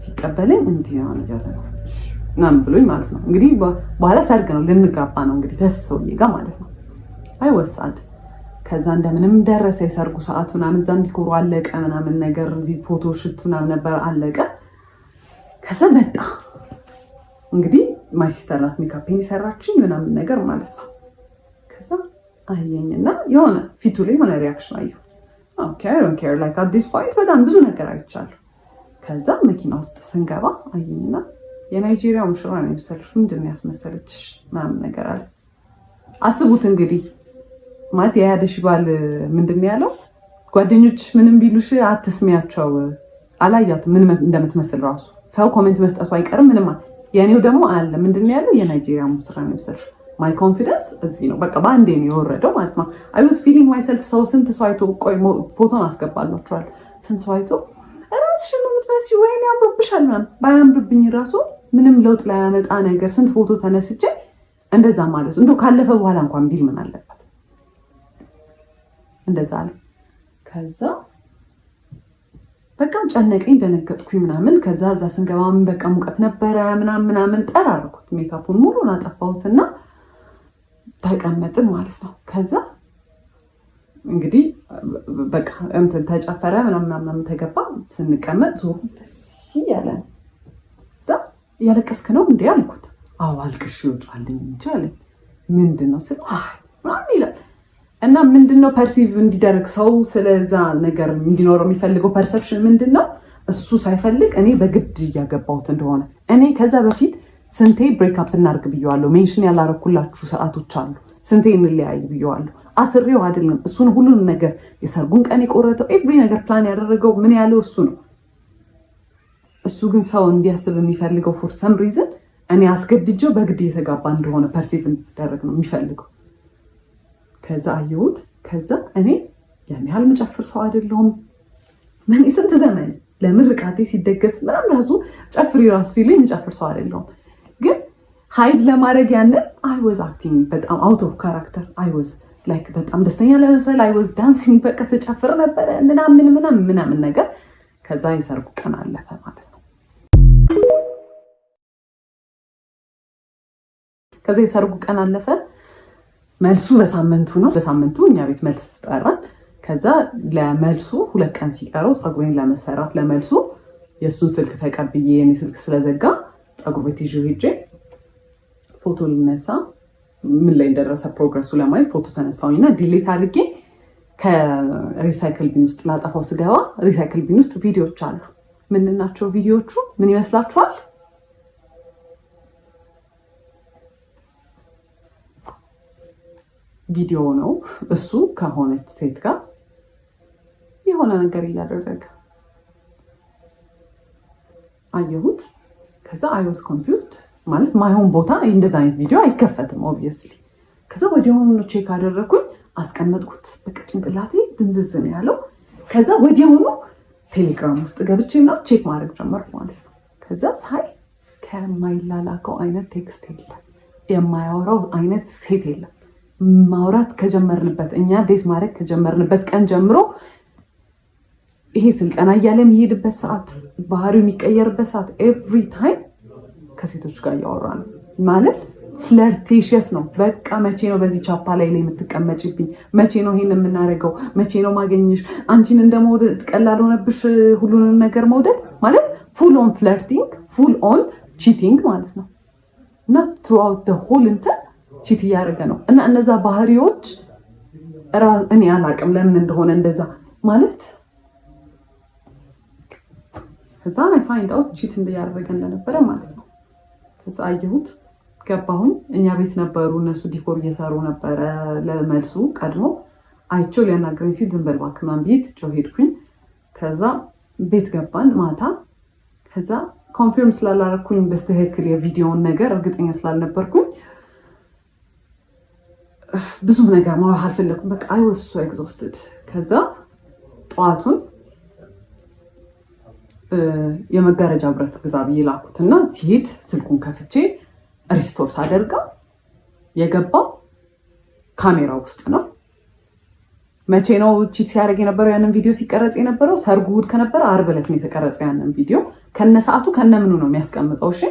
Speaker 1: ሲቀበለኝ እንዲህ ነው ያለ ምናምን ብሎኝ ማለት ነው። እንግዲህ በኋላ ሰርግ ነው ልንጋባ ነው እንግዲህ ከሰውዬ ጋር ማለት ነው። አይወሳድ ከዛ እንደምንም ደረሰ የሰርጉ ሰዓት ምናምን እዛ ዲኮሩ አለቀ ምናምን ነገር እዚህ ፎቶ ሽት ምናምን ነበር አለቀ። ከዛ መጣ እንግዲህ ማይ ሲስተር ናት ሜካፔን የሰራችኝ ምናምን ነገር ማለት ነው። ከዛ አየኝና የሆነ ፊቱ ላይ የሆነ ሪያክሽን አየሁ። ኦኬ አይ ዶንት ኬር ላይክ አት ዲስ ፖይንት በጣም ብዙ ነገር አይቻለሁ። ከዛ መኪና ውስጥ ስንገባ አየኝና የናይጄሪያ ሙሽራ ነው የመሰለሽ ምንድን ነው ያስመሰለችሽ ምናምን ነገር አለ። አስቡት እንግዲህ ማለት የያደሽ ባል ምንድን ነው ያለው? ጓደኞች ምንም ቢሉሽ አትስሚያቸው፣ አላያትም ምን እንደምትመስል ራሱ ሰው ኮሜንት መስጠቱ አይቀርም ምንም። የኔው ደግሞ አለ ምንድን ነው ያለው? የናይጄሪያ ሙሽራ ነው የመሰለሽ። ማይ ኮንፊደንስ እዚህ ነው በቃ በአንዴ ነው የወረደው ማለት ነው። አይ ዋዝ ፊሊንግ ማይሰልፍ። ሰው ስንት ሰው አይቶ ቆይ ፎቶን አስገባላችኋል። ስንት ሰው አይቶ ራስሽን ነው የምትመስዪው ወይኔ ያምርብሻል ምናምን። ባያምርብኝ ራሱ ምንም ለውጥ ላይ ያመጣ ነገር ስንት ፎቶ ተነስቼ እንደዛ ማለት ነው። እንደው ካለፈ በኋላ እንኳን ቢል ምን አለበት? እንደዛ አለ። ከዛ በቃ ጨነቀኝ፣ ደነገጥኩኝ ምናምን። ከዛ እዛ ስንገባም በቃ ሙቀት ነበረ ምናምን ጠራርኩት። ሜካፑን ሙሉን አጠፋሁትና ተቀመጥን ማለት ነው። ከዛ እንግዲህ በቃ እንትን ተጨፈረ ምናምን ተገባ። ስንቀመጥ ዞሩ ደስ ያለ እዛ እያለቀስክ ነው እንዴ አልኩት። አዎ አልቅሽ ይወጣልኝ እንጂ አለኝ። ምንድነው ስለ ምናምን ይላል። እና ምንድነው ፐርሲቭ እንዲደረግ ሰው ስለዛ ነገር እንዲኖረው የሚፈልገው ፐርሰፕሽን ምንድነው? እሱ ሳይፈልግ እኔ በግድ እያገባሁት እንደሆነ። እኔ ከዛ በፊት ስንቴ ብሬክአፕ እናርግ ብየዋለሁ። ሜንሽን ያላረኩላችሁ ሰዓቶች አሉ። ስንቴ እንለያይ ብየዋለሁ። አስሬው አይደለም እሱን ሁሉን ነገር የሰርጉን ቀን የቆረጠው ኤቭሪ ነገር ፕላን ያደረገው ምን ያለው እሱ ነው። እሱ ግን ሰው እንዲያስብ የሚፈልገው ፎር ሰም ሪዝን እኔ አስገድጀው በግድ እየተጋባ እንደሆነ ፐርሲቭ እንዲደረግ ነው የሚፈልገው። ከዛ አየሁት። ከዛ እኔ ያን ያህል መጨፍር ሰው አይደለሁም። ምን ስንት ዘመን ለምርቃቴ ሲደገስ ምናምን ራሱ ጨፍሪ ራሱ ሲለኝ መጨፍር ሰው አይደለሁም። ግን ሃይድ ለማድረግ ያንን አይ ዋዝ አክቲንግ በጣም አውት ኦፍ ካራክተር አይ ዋዝ ላይክ በጣም ደስተኛ ለመምሰል አይ ዋዝ ዳንሲንግ በቃ ስጨፍር ነበረ ምናምን ነገር። ከዛ የሰርጉ ቀን አለፈ ማለት ነው። ከዛ የሰርጉ ቀን አለፈ። መልሱ በሳምንቱ ነው። በሳምንቱ እኛ ቤት መልስ ጠራን። ከዛ ለመልሱ 2 ቀን ሲቀረው ፀጉሬን ለመሰራት ለመልሱ የእሱን ስልክ ተቀብዬ የኔ ስልክ ስለዘጋ ፀጉር ቤት ይዤ ሄጄ ፎቶ ልነሳ ምን ላይ እንደደረሰ ፕሮግረሱ ለማየት ፎቶ ተነሳሁኝና ዲሌት አድርጌ ከሪሳይክል ቢን ውስጥ ላጠፋው ስገባ ሪሳይክል ቢን ውስጥ ቪዲዮዎች አሉ። ምን ናቸው ቪዲዮዎቹ? ምን ይመስላችኋል? ቪዲዮ ነው። እሱ ከሆነች ሴት ጋር የሆነ ነገር እያደረገ አየሁት። ከዛ አይ ዋዝ ኮንፊውዝድ ማለት ማይሆን ቦታ እንደዛ አይነት ቪዲዮ አይከፈትም ኦብቪየስሊ። ከዛ ወዲያውኑ ቼክ አደረኩኝ፣ አስቀመጥኩት። በቃ ጭንቅላቴ ድንዝዝ ነው ያለው። ከዛ ወዲያውኑ ቴሌግራም ውስጥ ገብቼና ቼክ ማድረግ ጀመርኩ ማለት ነው። ከዛ ሳይ ከማይላላከው አይነት ቴክስት የለም፣ የማያወራው አይነት ሴት የለም። ማውራት ከጀመርንበት እኛ ዴት ማድረግ ከጀመርንበት ቀን ጀምሮ ይሄ ስልጠና እያለ የሚሄድበት ሰዓት፣ ባህሪው የሚቀየርበት ሰዓት ኤቭሪ ታይም ከሴቶች ጋር እያወራ ነው ማለት ፍለርቴሽስ ነው። በቃ መቼ ነው በዚህ ቻፓ ላይ የምትቀመጭብኝ? መቼ ነው ይሄን የምናደርገው? መቼ ነው ማገኘሽ? አንቺን እንደመውደድ ቀላል ሆነብሽ ሁሉንም ነገር መውደድ ማለት ፉል ኦን ፍለርቲንግ፣ ፉል ኦን ቺቲንግ ማለት ነው። እና ትሩአውት ዘ ሆል እንትን ቺት እያደረገ ነው። እና እነዛ ባህሪዎች እኔ አላቅም ለምን እንደሆነ እንደዛ ማለት ከዛ አይ ፋይንድ አውት ቺት እያደረገ እንደነበረ ማለት ነው። ከዛ አየሁት፣ ገባሁኝ። እኛ ቤት ነበሩ እነሱ ዲኮር እየሰሩ ነበረ። ለመልሱ ቀድሞ አይቼው ሊያናገረኝ ሲል ዝም በል እባክህ ምናምን ብዬ ትቼው ሄድኩኝ። ከዛ ቤት ገባን ማታ። ከዛ ኮንፊርም ስላላረኩኝ በስትክክል የቪዲዮውን ነገር እርግጠኛ ስላልነበርኩኝ ብዙ ነገር ማውራት አልፈለኩም። በቃ አይ ዋዝ ሶ ኤግዞስትድ። ከዛ ጠዋቱን የመጋረጃ ብረት ግዛ ብዬ ላኩትና ሲሄድ ስልኩን ከፍቼ ሪስቶር ሳደርጋ የገባው ካሜራ ውስጥ ነው። መቼ ነው ቺት ሲያደርግ የነበረው? ያንን ቪዲዮ ሲቀረጽ የነበረው ሰርጉ እሑድ ከነበረ ዓርብ ዕለት ነው የተቀረጸው። ያንን ቪዲዮ ከነ ሰዓቱ ከነ ምኑ ነው የሚያስቀምጠው። እሺ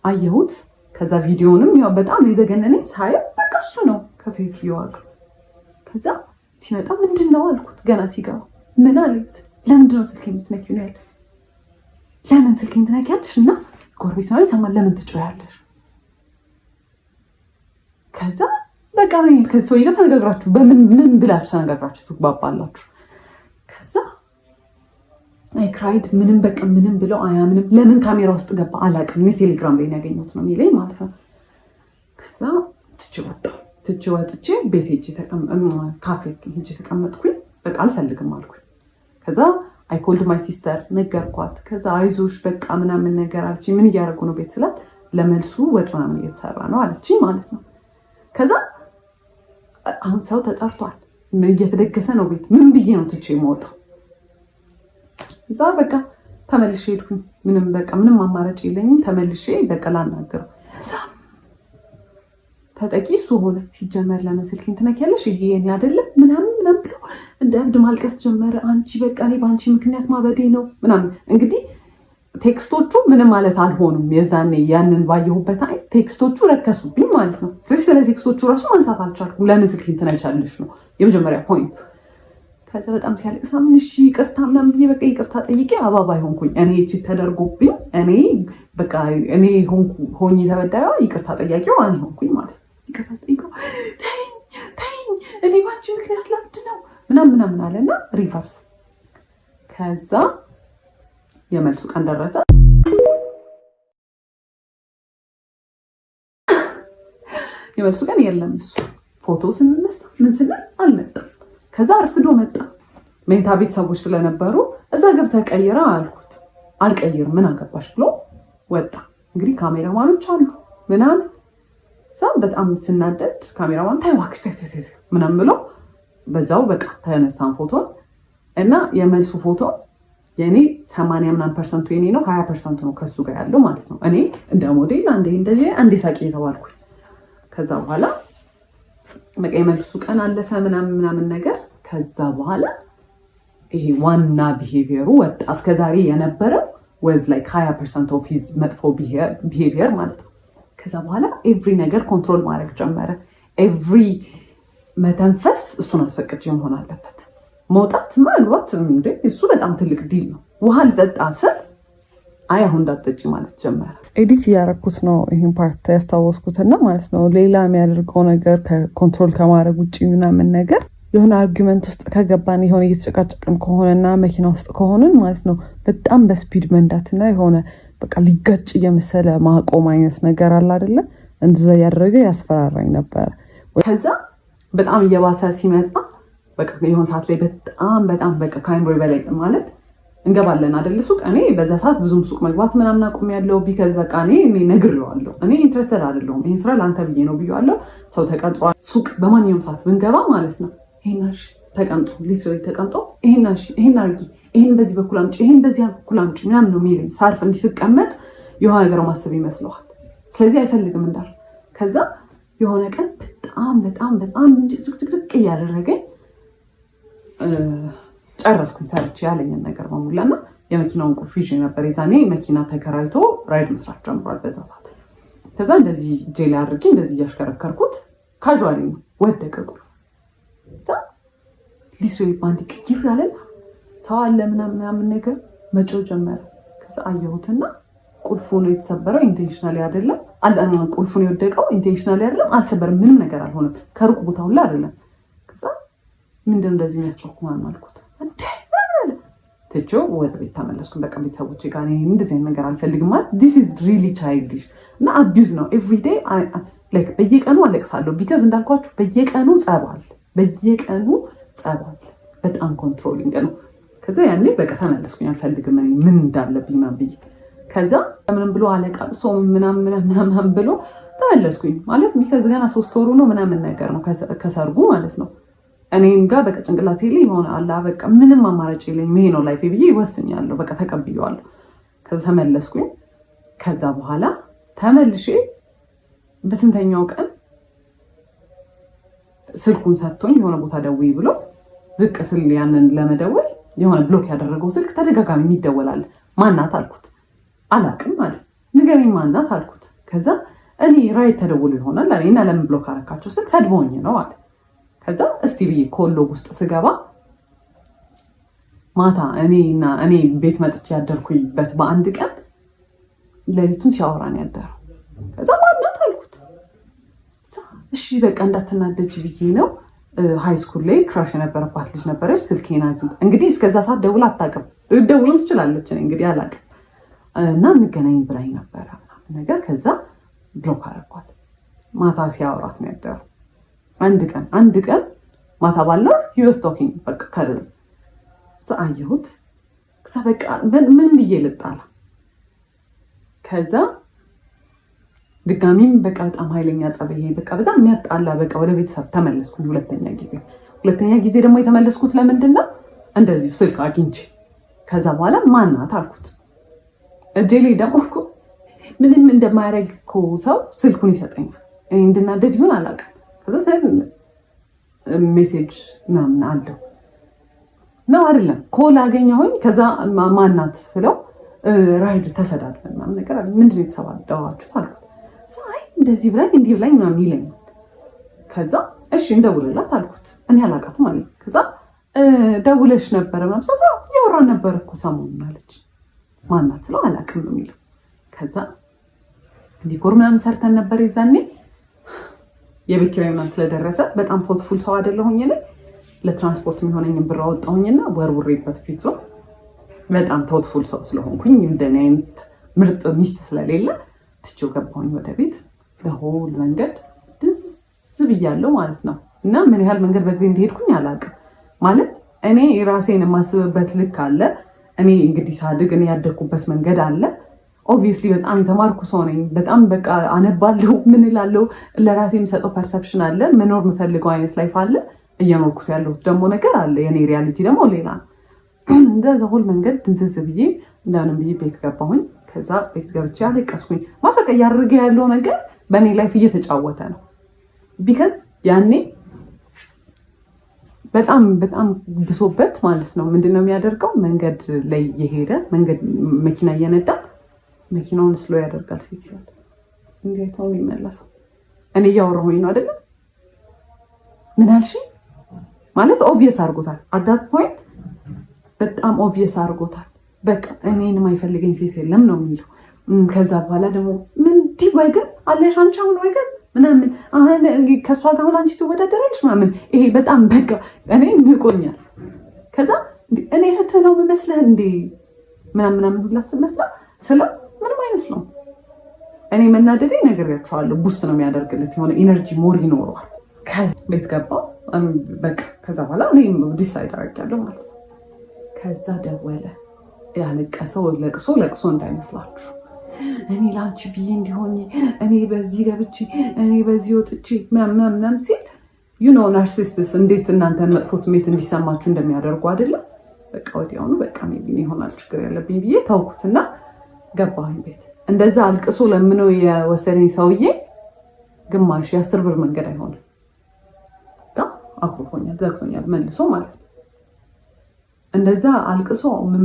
Speaker 1: አየሁት። ከዛ ቪዲዮንም ያው በጣም የዘገነነኝ ሳየው በቃ እሱ ነው ከሴትዮዋ ጋር። ከዛ ሲመጣ ምንድን ነው አልኩት። ገና ሲገባ ምን አለኝ? ለምንድን ነው ስልኬን የምትነኪው ነው ያለ። ለምን ስልኬን ትነኪያለሽ? እና ጎረቤት ነው ይሰማል፣ ለምን ትጮያለሽ? ከዛ በቃ ከሰውዬ ጋር ተነጋግራችሁ በምን ብላችሁ ተነጋግራችሁ ትግባባላችሁ? ከዛ አይ ክራይድ ምንም በቃ ምንም ብለው አያምንም። ለምን ካሜራ ውስጥ ገባ አላውቅም። እኔ ቴሌግራም ላይ ያገኘሁት ነው የሚለኝ ማለት ነው። ከዛ ትቼ ወጥቼ ቤት ሄጄ ካፌ ሄጄ ተቀመጥኩኝ። በቃ አልፈልግም አልኩኝ። ከዛ አይ ኮልድ ማይ ሲስተር ነገርኳት። ከዛ አይዞሽ በቃ ምናምን ነገር አለችኝ። ምን እያደረጉ ነው ቤት ስላት ለመልሱ ወጥ ምናምን እየተሰራ ነው አለችኝ ማለት ነው። ከዛ አሁን ሰው ተጠርቷል፣ እየተደገሰ ነው ቤት። ምን ብዬ ነው ትቼ የምወጣው? እዛ በቃ ተመልሼ ሄድኩኝ። ምንም አማራጭ የለኝም። ተመልሼ በቃ ላናገረው። ተጠቂ እሱ ሆነ። ሲጀመር ለምን ስልኬን ትነኪያለሽ? ይሄ የኔ አይደለም ምናምን ብሎ እንደ እብድ ማልቀስ ጀመረ። አንቺ በቃ እኔ በአንቺ ምክንያት ማበዴ ነው ምናምን። እንግዲህ ቴክስቶቹ ምንም ማለት አልሆኑም። የዛኔ ያንን ባየሁበት አይነት ቴክስቶቹ ረከሱብኝ ማለት ነው። ስለዚህ ስለ ቴክስቶቹ ራሱ ማንሳት አልቻልኩም። ለምን ስልኬን ትነኪያለሽ ነው የመጀመሪያ ፖይንቱ። ከዛ በጣም ሲያለቅስ ምን እሺ ይቅርታ ምናምን ብዬ በቃ ይቅርታ ጠይቄ አባባይ ሆንኩኝ። እኔ እቺ ተደርጎብኝ እኔ ሆኜ ተበዳዩ ይቅርታ ጠያቂው እኔ ሆንኩኝ ማለት ነው። ይቅርታ ጠይቀው ተይኝ እኔ ባንቺ ምክንያት ለምድ ነው ምናምን አለና ሪቨርስ። ከዛ የመልሱ ቀን ደረሰ። የመልሱ ቀን የለም። እሱ ፎቶ ስንነሳ ምን ስንል አልመጣም። ከዛ አርፍዶ መጣ። መኝታ ቤት ሰዎች ስለነበሩ እዛ ገብተህ ቀይራ አልኩት። አልቀይርም ምን አገባሽ ብሎ ወጣ። እንግዲህ ካሜራማኖች አሉ ምናምን። እዛ በጣም ስናደድ ካሜራማን ታይ እባክሽ ምናምን ብሎ በዛው በቃ ተነሳን ፎቶ እና የመልሱ ፎቶ የኔ 80% የኔ ነው፣ 20% ነው ከሱ ጋር ያለው ማለት ነው። እኔ እንደ ሞዴል አንዴ ሳቂ የተባልኩኝ። ከዛ በኋላ በቃ የመልሱ ቀን አለፈ ምናምን ነገር። ከዛ በኋላ ይሄ ዋና ቢሄቪየሩ ወጣ። እስከዛሬ የነበረው ወዝ ላይክ 20% ኦፍ ሂዝ መጥፎ ቢሄቪየር ማለት ነው። ከዛ በኋላ ኤቭሪ ነገር ኮንትሮል ማድረግ ጀመረ። ኤቭሪ መተንፈስ እሱን አስፈቅጄ መሆን አለበት። መውጣት ማግባት እንዴ እሱ በጣም ትልቅ ዲል ነው። ውሃ ልጠጣ ስል አይ አሁን እንዳትጠጪ ማለት ጀመረ። ኤዲት እያደረኩት ነው ይህን ፓርት ያስታወስኩትና ማለት ነው። ሌላ የሚያደርገው ነገር ከኮንትሮል ከማድረግ ውጭ ምናምን ነገር የሆነ አርጊመንት ውስጥ ከገባን የሆነ እየተጨቃጨቅን ከሆነና መኪና ውስጥ ከሆንን ማለት ነው በጣም በስፒድ መንዳትና የሆነ በቃ ሊጋጭ እየመሰለ ማቆም አይነት ነገር አለ አይደለ? እንደዛ ያደረገ ያስፈራራኝ ነበረ። ከዛ በጣም እየባሰ ሲመጣ በቃ የሆነ ሰዓት ላይ በጣም በቃ ከአይምሮ በላይ ማለት እንገባለን አይደል ሱቅ። እኔ በዛ ሰዓት ብዙም ሱቅ መግባት ምናምን አቁሜያለሁ። ቢካዝ በቃ እኔ ነግሬዋለሁ። እኔ ኢንትረስትድ አይደለሁም ይሄን ስራ ለአንተ ብዬ ነው ብዬዋለሁ። ሰው ተቀጥሯል። ሱቅ በማንኛውም ሰዓት ብንገባ ማለት ነው ይሄናሽ ተቀምጦ ሊትራሊ ተቀምጦ ይሄን አርጊ፣ ይሄን በዚህ በኩል አምጪ፣ ይሄን በዚህ በኩል አምጪ ምናምን ነው የሚለኝ። ሳርፍ እንዲህ ስቀመጥ የሆነ ነገር ማሰብ ይመስለዋል። ስለዚህ አይፈልግም እንዳል። ከዛ የሆነ ቀን በጣም ጭቅጭቅ እያደረገኝ ጨረስኩኝ ሰርቼ ያለኝን ነገር በሙላና የመኪናውን ቁልፍ ይዤ ነበር። የዛኔ መኪና ተከራይቶ ራይድ መስራት ጀምሯል በዛ ሰዓት። ከዛ እንደዚህ ጄል አድርጌ እንደዚህ እያሽከረከርኩት ካዥዋሊ ነው ወደቀ ቁልፍ። ከዛ ሊትራሊ ባንዲ ቅይር ያለ ሰው አለ ምናምን ነገር መጮህ ጀመረ። ከዛ አየሁትና ቁልፉ ነው የተሰበረው፣ ኢንቴንሽናሊ አይደለም። ቁልፉ ነው የወደቀው፣ ኢንቴንሽናሊ አይደለም። አልተሰበረም፣ ምንም ነገር አልሆነም። ከሩቅ ቦታ ሁላ አይደለም። ከዛ ምንድን እንደዚህ የሚያስጮህ ምናምን አልኩት። ትቼው ወደ ቤት ተመለስኩ። በቃ ቤተሰቦቼ ጋር እንደዚህ አይነት ነገር አልፈልግም ማለት ዲስ ኢዝ ሪሊ ቻይልዲሽ እና አቢዩዝ ነው። ኤቭሪዴይ ላይክ በየቀኑ አለቅሳለሁ። ቢካዝ እንዳልኳችሁ በየቀኑ ጸባል በጣም ኮንትሮሊንግ ነው። ከዛ ያኔ በቃ ተመለስኩኝ። አልፈልግም ምን እንዳለብኝ ማን ብዬ ከዛ ምንም ብሎ አለቃቅሶ ምናምን ብሎ ተመለስኩኝ ማለት ቢካዝ ገና 3 ወሩ ነው ምናምን ነገር ነው ከሰርጉ ማለት ነው። እኔም ጋር በቃ ጭንቅላቴ ላይ ሆነ አላ በቃ ምንም አማራጭ የለኝም ይሄ ነው ላይፌ ብዬ ይወስኛለሁ። በቃ ተቀብዬዋለሁ። ከዛ ተመለስኩኝ። ከዛ በኋላ ተመልሼ በስንተኛው ቀን ስልኩን ሰጥቶኝ የሆነ ቦታ ደውይ ብሎ ዝቅ ስል ያንን ለመደወል የሆነ ብሎክ ያደረገው ስልክ ተደጋጋሚ የሚደወላል። ማናት አልኩት። አላቅም አለ። ንገረኝ ማናት አልኩት። ከዛ እኔ ራይት ተደውሎ ይሆናል አለ። እና ለምን ብሎክ አረካቸው ስል ሰድቦኝ ነው አለ። ከዛ እስቲ ብዬ ኮሎግ ውስጥ ስገባ ማታ እኔ ቤት መጥቼ ያደርኩበት በአንድ ቀን ሌሊቱን ሲያወራን ያደረው። ከዛ ማናት አልኩት። እሺ በቃ እንዳትናደጅ ብዬ ነው። ሃይ ስኩል ላይ ክራሽ የነበረባት ልጅ ነበረች። ስልኬን እንግዲህ እስከዛ ሰዓት ደውላ አታውቅም። ደውሎም ትችላለች እንግዲህ አላውቅም። እና እንገናኝ ብላኝ ነበረ ነገር። ከዛ ብሎክ አደረኳት። ማታ ሲያወራት ነው ያደረው። አንድ ቀን ማታ ባለው he was talking በቃ አየሁት። ከዛ በቃ ምን ብዬ ልጣላ። ከዛ ድጋሚም በቃ በጣም ኃይለኛ ጸበይ በቃ በጣም የሚያጣላ በቃ ወደ ቤተሰብ ተመለስኩኝ። ሁለተኛ ጊዜ ደግሞ የተመለስኩት ለምንድን ነው? እንደዚሁ ስልክ አግኝቼ ከዛ በኋላ ማናት አልኩት። እጄ ላይ ደግሞ እኮ ምንም እንደማያደርግ እኮ ሰው ስልኩን ይሰጠኛል። እኔ እንድናደድ ይሆን አላውቅም። ከዛ ሜሴጅ ምናምን አለው ነው አይደለም ኮል አገኘሁኝ። ከዛ ማናት ስለው ራይድ ተሰዳድበን ምናምን ነገር አለ። ምንድን ነው የተሰዳደባችሁት አልኩት። አይ እንደዚህ ብላኝ እንዲህ ብላኝ ምናምን ይለኛል። ከዛ እሺ እንደውልላት አልኩት። እኔ አላውቃትም አለኝ። ከዛ ደውለሽ ነበረ ምናምን ሰው ያወራን ነበር እኮ ሰሞኑን አለች። ማናት ስለው አላውቅም ነው የሚለው። ከዛ ዲኮር ምናምን ሰርተን ነበር የዛኔ የቤት ኪራይ ምናምን ስለደረሰ በጣም ቶትፉል ሰው አይደለሁኝ እኔ። ለትራንስፖርት የሚሆነኝን ብር አወጣሁኝና ወርውሬበት ፊቱ በጣም ቶትፉል ሰው ስለሆንኩኝ እንደኔ አይነት ምርጥ ሚስት ስለሌለ ትቼው ገባሁኝ ወደ ቤት። ለሆል መንገድ ድዝ ብያለሁ ማለት ነው። እና ምን ያህል መንገድ በእግሬ እንደሄድኩኝ አላውቅም። ማለት እኔ ራሴን የማስብበት ልክ አለ። እኔ እንግዲህ ሳድግ እኔ ያደግኩበት መንገድ አለ። ኦብቪየስሊ በጣም የተማርኩ ሰው ነኝ። በጣም በቃ አነባለሁ፣ ምን እላለሁ፣ ለራሴ የሚሰጠው ፐርሰፕሽን አለ። መኖር የምፈልገው አይነት ላይፍ አለ። እየኖርኩት ያለሁት ደግሞ ነገር አለ። የኔ ሪያሊቲ ደግሞ ሌላ ነው። እንደዛ ሁሉ መንገድ ድንዝዝ ብዬ እንደምንም ብዬ ቤት ገባሁኝ። ከዛ ቤት ገብቼ አለቀስኩኝ። ማፈቀ እያደረገ ያለው ነገር በእኔ ላይፍ እየተጫወተ ነው። ቢካዝ ያኔ በጣም ብሶበት ማለት ነው። ምንድነው የሚያደርገው? መንገድ ላይ የሄደ መኪና እየነዳ መኪናውን ስሎ ያደርጋል። ሴት ሲያል እንዴት ነው የሚመለሰው? እኔ እያወራሁኝ ነው አይደለም? ምን አልሽ ማለት ኦብቪየስ አድርጎታል። አዳት ፖይንት በጣም ኦብቪየስ አድርጎታል። በቃ እኔን የማይፈልገኝ ሴት የለም ነው የሚለው። ከዛ በኋላ ደግሞ ምን ዲ ወገን አለሽ አንቺ አሁን ወገን ምናምን አሁን ከሷ ጋር አሁን አንቺ ትወዳደራለሽ ምናምን። ይሄ በጣም በቃ እኔ ንቆኛል። ከዛ እኔ እህት ነው የምመስልህ እንዴ ምናምን ሁላ ስለው ምንም አይመስለውም። እኔ መናደዴ ነግሬያቸዋለሁ። ቡስት ነው የሚያደርግለት፣ የሆነ ኢነርጂ ሞር ይኖረዋል። ከዛ ቤት ገባሁ። በቃ ከዛ በኋላ እኔ ዲሳይድ አደርጋለሁ ማለት ነው። ከዛ ደወለ። ያለቀሰው ለቅሶ እንዳይመስላችሁ። እኔ ላንቺ ብዬ እንዲሆኝ እኔ በዚህ ገብቼ እኔ በዚህ ወጥቼ ምናምን ሲል ናርሲስትስ እንዴት እናንተን መጥፎ ስሜት እንዲሰማችሁ እንደሚያደርጉ አይደለም። በቃ ወዲያውኑ በቃ ሜቢ ይሆናል ችግር ያለብኝ ብዬ ታውኩትና ገባሁኝ ቤት። እንደዛ አልቅሶ ለምነው የወሰደኝ ሰውዬ ግማሽ የ10 ብር መንገድ አይሆንም። አኩርፎኛል፣ ዘግቶኛል መልሶ ማለት ነው። እንደዛ አልቅሶ ምን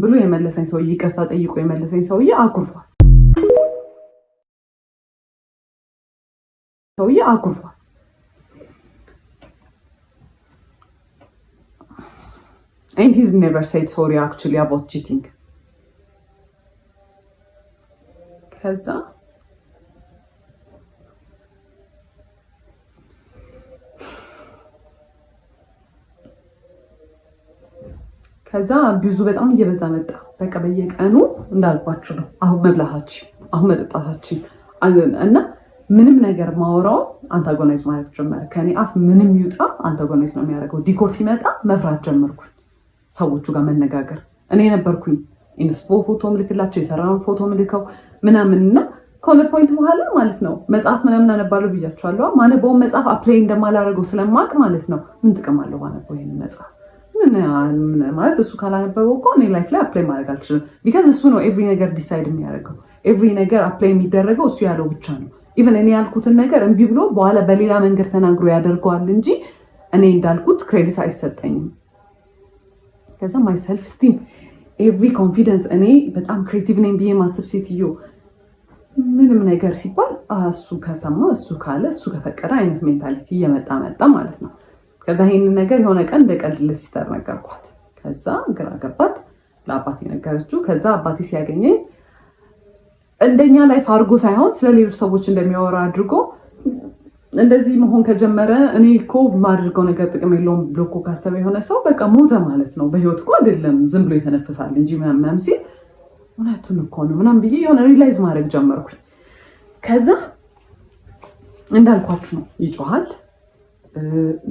Speaker 1: ብሎ የመለሰኝ ሰውዬ፣ ይቅርታ ጠይቆ የመለሰኝ ሰውዬ አኩርፏል። And he's never said sorry actually about cheating. ከዛ ብዙ በጣም እየበዛ መጣ። በቃ በየቀኑ እንዳልኳችሁ ነው። አሁን መብላታችን፣ አሁን መጠጣታችን እና ምንም ነገር ማወራው አንታጎናይዝ ማለት ጀመረ። ከኔ አፍ ምንም ይውጣ አንታጎናይዝ ነው የሚያደርገው። ዲኮር ሲመጣ መፍራት ጀመርኩኝ። ሰዎቹ ጋር መነጋገር እኔ ነበርኩኝ ኢንስፖ ፎቶ ምልክላቸው፣ የሰራውን ፎቶ ምልከው ምናምንና ከሆነ ፖይንት በኋላ ማለት ነው መጽሐፍ ምናምን አነባለሁ ብያቸዋለሁ። ማነበውን መጽሐፍ አፕላይ እንደማላደርገው ስለማቅ ማለት ነው ምን ጥቅም አለው ባነበው ይሄን መጽሐፍ ማለት እሱ ካላነበበው እኮ እኔ ላይፍ ላይ አፕላይ ማድረግ አልችልም። ቢካዝ እሱ ነው ኤቭሪ ነገር ዲሳይድ የሚያደርገው። ኤቭሪ ነገር አፕላይ የሚደረገው እሱ ያለው ብቻ ነው። ኢቨን እኔ ያልኩትን ነገር እምቢ ብሎ በኋላ በሌላ መንገድ ተናግሮ ያደርገዋል እንጂ እኔ እንዳልኩት ክሬዲት አይሰጠኝም። ከዛ ማይ ሰልፍ ስቲም ኤቭሪ ኮንፊደንስ እኔ በጣም ክሬቲቭ ነኝ ብዬ ማሰብ ሴትዮ ምንም ነገር ሲባል እሱ ከሰማ እሱ ካለ እሱ ከፈቀደ አይነት ሜንታሊቲ እየመጣ መጣ ማለት ነው። ከዛ ይሄንን ነገር የሆነ ቀን እንደ ቀልድ ለሲስተር ነገርኳት። ከዛ ግራ ገባት፣ ለአባቴ ነገረችው። ከዛ አባቴ ሲያገኘኝ እንደኛ ላይፍ አድርጎ ሳይሆን ስለ ሌሎች ሰዎች እንደሚያወራ አድርጎ እንደዚህ መሆን ከጀመረ እኔ እኮ የማደርገው ነገር ጥቅም የለውም ብሎ እኮ ካሰበ የሆነ ሰው በቃ ሞተ ማለት ነው። በህይወት እኮ አይደለም ዝም ብሎ የተነፈሳል እንጂ ምናምን ሲል እውነቱን እኮ ነው ምናምን ብዬ የሆነ ሪላይዝ ማድረግ ጀመርኩኝ። ከዛ እንዳልኳችሁ ነው ይጮሃል፣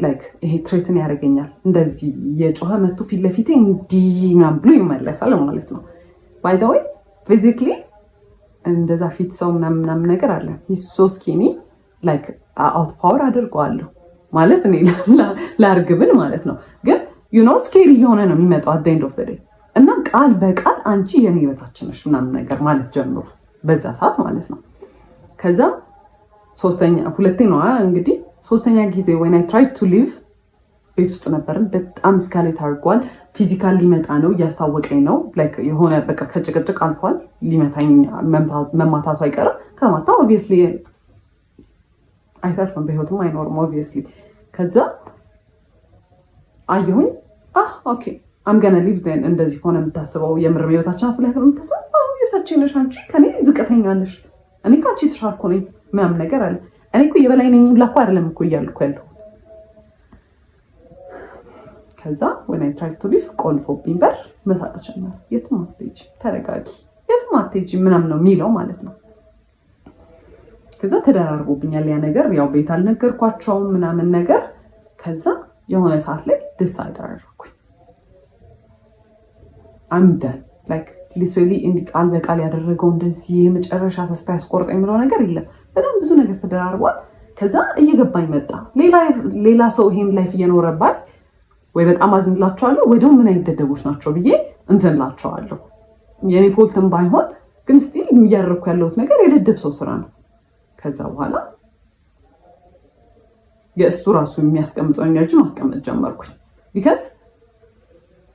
Speaker 1: ላይክ ይሄ ትሬትን ያደርገኛል። እንደዚህ የጮኸ መቶ ፊት ለፊቴ እንዲህ ምናምን ብሎ ይመለሳል ማለት ነው። ባይ ዘ ወይ ፊዚክሊ እንደዛ ፊት ሰው ምናምን ነገር አለ። ሶ ስኪኒ ላይክ አውት ፓወር አድርገዋለሁ ማለት እኔ ላርግብል ማለት ነው። ግን ዩ ኖ ስኬሪ የሆነ ነው የሚመጣው አት ኤንድ ኦፍ ዘ ዴይ እና ቃል በቃል አንቺ የኔ በታች ነሽ ምናምን ነገር ማለት ጀምሮ በዛ ሰዓት ማለት ነው። ከዛ ሁለቴ ነው እንግዲህ ሶስተኛ ጊዜ when I tried to leave ቤት ውስጥ ነበርን። በጣም ስካሌት አድርጓል። ፊዚካል ሊመጣ ነው እያስታወቀኝ ነው። ላይክ የሆነ በቃ ከጭቅጭቅ አልፏል። ሊመታኝ መማታቱ አይቀርም። ከማታ ኦብቪየስሊ አይተርፍም፣ በህይወትም አይኖርም ኦብቪየስሊ። ከዛ አየሁኝ ኦኬ አም ገና ሊቭ ዜን እንደዚህ ሆነ የምታስበው የምር የቤታችን አፍ ላይ የምታስበው የቤታችን ነሽ አንቺ ከኔ ዝቅተኛ ነሽ፣ እኔ ካንቺ የተሻልኩ ነኝ ምናምን ነገር አለ። እኔ እኮ የበላይ ነኝ ላኩ አይደለም እኮ እያልኩ ያለው። ከዛ when I tried to leave ቆልፎብኝ በር መሳቅ ጀመረ። የትም አትሄጂም፣ ተረጋጊ፣ የትም አትሄጂም ምናምን ነው የሚለው ማለት ነው። ከዛ ተደራርቦብኛል ያ ነገር። ያው ቤት አልነገርኳቸውም ምናምን ነገር። ከዛ የሆነ ሰዓት ላይ ዲሳይድ አደረኩኝ አምዳን ላይክ ሊትራሊ እንዲህ ቃል በቃል ያደረገው እንደዚህ የመጨረሻ ተስፋ ያስቆርጥ የሚለው ነገር የለም። በጣም ብዙ ነገር ተደራርቧል። ከዛ እየገባኝ መጣ ሌላ ሰው ይሄን ላይፍ እየኖረባል ወይ በጣም አዝንላቸዋለሁ ወይ ደግሞ ምን አይነት ደደቦች ናቸው ብዬ እንትንላቸዋለሁ። የኔ ፎልትም ባይሆን ግን ስቲል እያደረኩ ያለሁት ነገር የደደብ ሰው ስራ ነው። ከዛ በኋላ የእሱ ራሱ የሚያስቀምጠው ኤነርጂ ማስቀመጥ ጀመርኩኝ። ቢካዝ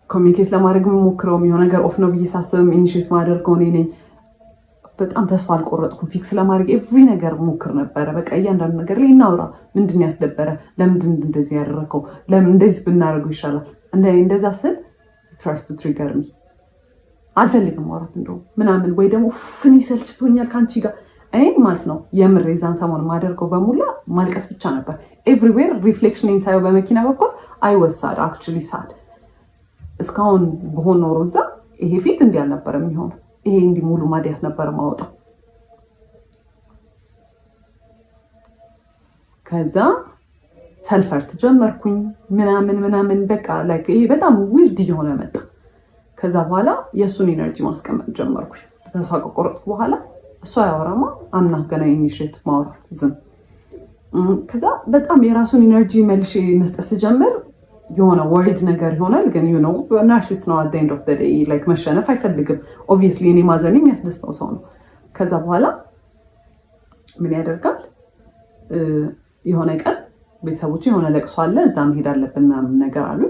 Speaker 1: ኮሚኒኬት ለማድረግ የምሞክረው የሆነ ነገር ኦፍ ነው ብዬ ሳስብም ኢኒሼት ማደርገው እኔ ነኝ። በጣም ተስፋ አልቆረጥኩም። ፊክስ ለማድረግ ኤቭሪ ነገር ሞክር ነበረ። በቃ እያንዳንዱ ነገር ላይ እናውራ። ምንድን ያስደበረ? ለምንድን እንደዚህ ያደረከው? ለምን እንደዚህ ብናደርገው ይሻላል? እንደዛ ስል ትራስት ትሪገር ሚ አልፈልግም ማውራት እንደው ምናምን ወይ ደግሞ ፍኒ ሰልችቶኛል ከአንቺ ጋር እኔ ማለት ነው። የምር የዛን ሰሞን ማደርገው በሙላ ማልቀስ ብቻ ነበር። ኤቭሪዌር ሪፍሌክሽን ሳየው በመኪና በኩል አይወሳድ አክቹሊ ሳድ እስካሁን በሆን ኖሮ እዛ ይሄ ፊት እንዲህ አልነበረም የሚሆነው። ይሄ እንዲህ ሙሉ ማዲያት ነበር ማወጣው። ከዛ ሰልፈርት ጀመርኩኝ ምናምን በቃ ላይክ ይሄ በጣም ዊርድ እየሆነ መጣ። ከዛ በኋላ የእሱን ኢነርጂ ማስቀመጥ ጀመርኩኝ። ተስፋ ከቆረጥኩ በኋላ እሷ ያወራማ አምና ገና ኢኒሼት ማውራት ዝም። ከዛ በጣም የራሱን ኢነርጂ መልሼ መስጠት ስጀምር የሆነ ወርድ ነገር ይሆናል። ግን ዩ ኖ ናርሲስት ነው አት ኤንድ ኦፍ ዘ ዴይ ላይክ መሸነፍ አይፈልግም። ኦብቪየስሊ እኔ ማዘን የሚያስደስተው ሰው ነው። ከዛ በኋላ ምን ያደርጋል? የሆነ ቀን ቤተሰቦች የሆነ ለቅሶ አለ እዛ መሄድ አለብን ምናምን ነገር አሉ።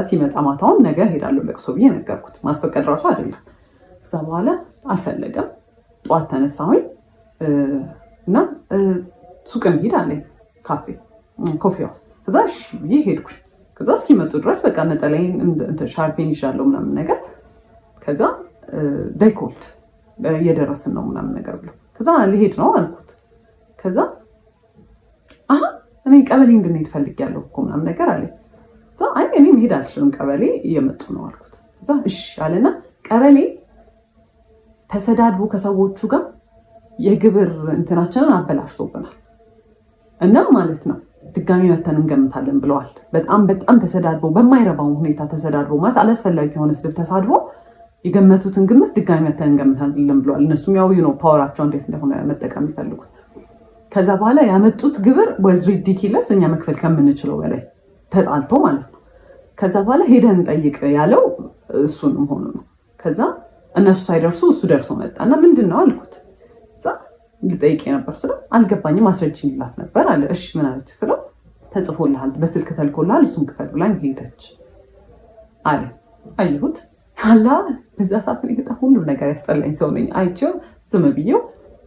Speaker 1: ሲመጣ ማታውን ነገ ሄዳለሁ ለቅሶ ብዬ ነገርኩት። ማስፈቀድ ራሱ አይደለም። ከዛ በኋላ አልፈለገም። ጠዋት ተነሳሁኝ እና ሱቅ እንሂድ አለኝ፣ ኮፊ ሃውስ። ከዛ እሺ ብዬ ሄድኩኝ። ከዛ እስኪመጡ ድረስ በቃ ነጠላዬን ሻርፔን ይዣለሁ ምናምን ነገር። ከዛ ዳይኮልድ እየደረስን ነው ምናምን ነገር ብሎ ከዛ ልሄድ ነው አልኩት። ከዛ እኔ ቀበሌ እንድንሄድ ፈልጊያለሁ እኮ ምናምን ነገር አለ። አይ እኔ መሄድ አልችልም ቀበሌ እየመጡ ነው አልኩት። ከዛ እሺ አለና ቀበሌ ተሰዳድቦ ከሰዎቹ ጋር የግብር እንትናችንን አበላሽቶብናል እና ማለት ነው ድጋሚ መተን እንገምታለን ብለዋል። በጣም ተሰዳድቦ በማይረባው ሁኔታ ተሰዳድቦ ማለት አላስፈላጊ የሆነ ስድብ ተሳድቦ የገመቱትን ግምት ድጋሚ መተን እንገምታለን ብለዋል። እነሱም ያው ነው ፓወራቸው እንዴት እንደሆነ መጠቀም ይፈልጉት። ከዛ በኋላ ያመጡት ግብር ወዝ ሪዲኪለስ እኛ መክፈል ከምንችለው በላይ ተጣልቶ ማለት ነው። ከዛ በኋላ ሄደን እንጠይቅ ያለው እሱን መሆኑ ነው። ከዛ እነሱ ሳይደርሱ እሱ ደርሶ መጣና ምንድን ነው አልኩት። ልጠይቅ ነበር ስለው አልገባኝም አስረጅኝላት ነበር አለ። እሺ ምን አለች ስለው ተጽፎልሃል በስልክ ተልኮልሃል እሱን ክፈል ብላኝ ሄደች አለ። አየሁት አላ በዛ ሰዓት ላይ በጣም ሁሉም ነገር ያስጠላኝ ሰው ነኝ። አይቼው ዝም ብዬው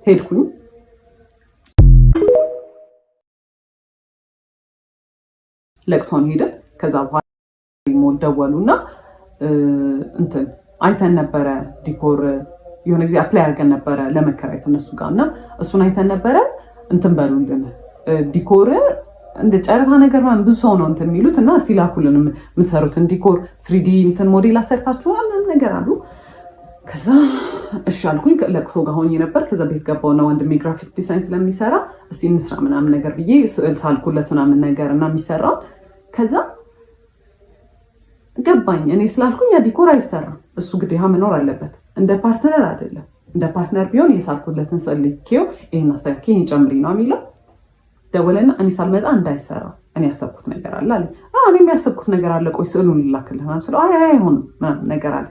Speaker 1: ሄድኩኝ። ለቅሶን ሄድን። ከዛ በኋላ ሞል ደወሉና እንትን አይተን ነበረ ዲኮር የሆነ ጊዜ አፕላይ አድርገን ነበረ ለመከራየት እነሱ ጋር እና እሱን አይተን ነበረ እንትን በሉልን ዲኮር እንደ ጨረታ ነገር ማለት ብዙ ሰው ነው እንትን የሚሉት እና እስቲ ላኩልን የምትሰሩትን ዲኮር 3D እንትን ሞዴል አሰርታችኋል ነገር አሉ። ከዛ እሺ አልኩኝ። ለቅሶ ጋር ሆኜ ነበር። ከዛ ቤት ገባውና ወንድሜ ግራፊክ ዲዛይን ስለሚሰራ እስቲ እንስራ ምናምን ነገር ብዬ ስዕል ሳልኩለት ምናምን ነገር እና የሚሰራው ከዛ ገባኝ። እኔ ስላልኩኝ ያ ዲኮር አይሰራም፣ እሱ ግዴታ መኖር አለበት፣ እንደ ፓርትነር አይደለም። እንደ ፓርትነር ቢሆን የሳልኩለትን ስዕል ልኬው ይሄን አስተካክዬ ይሄን ጨምሪ ነው የሚለው። ደወለና እኔ ሳልመጣ እንዳይሰራ እኔ ያሰብኩት ነገር አለ አለኝ። እኔ የሚያሰብኩት ነገር አለ፣ ቆይ ስዕሉን ልላክልህ ምናምን ስለው አይ አይሆንም ምናምን ነገር አለ።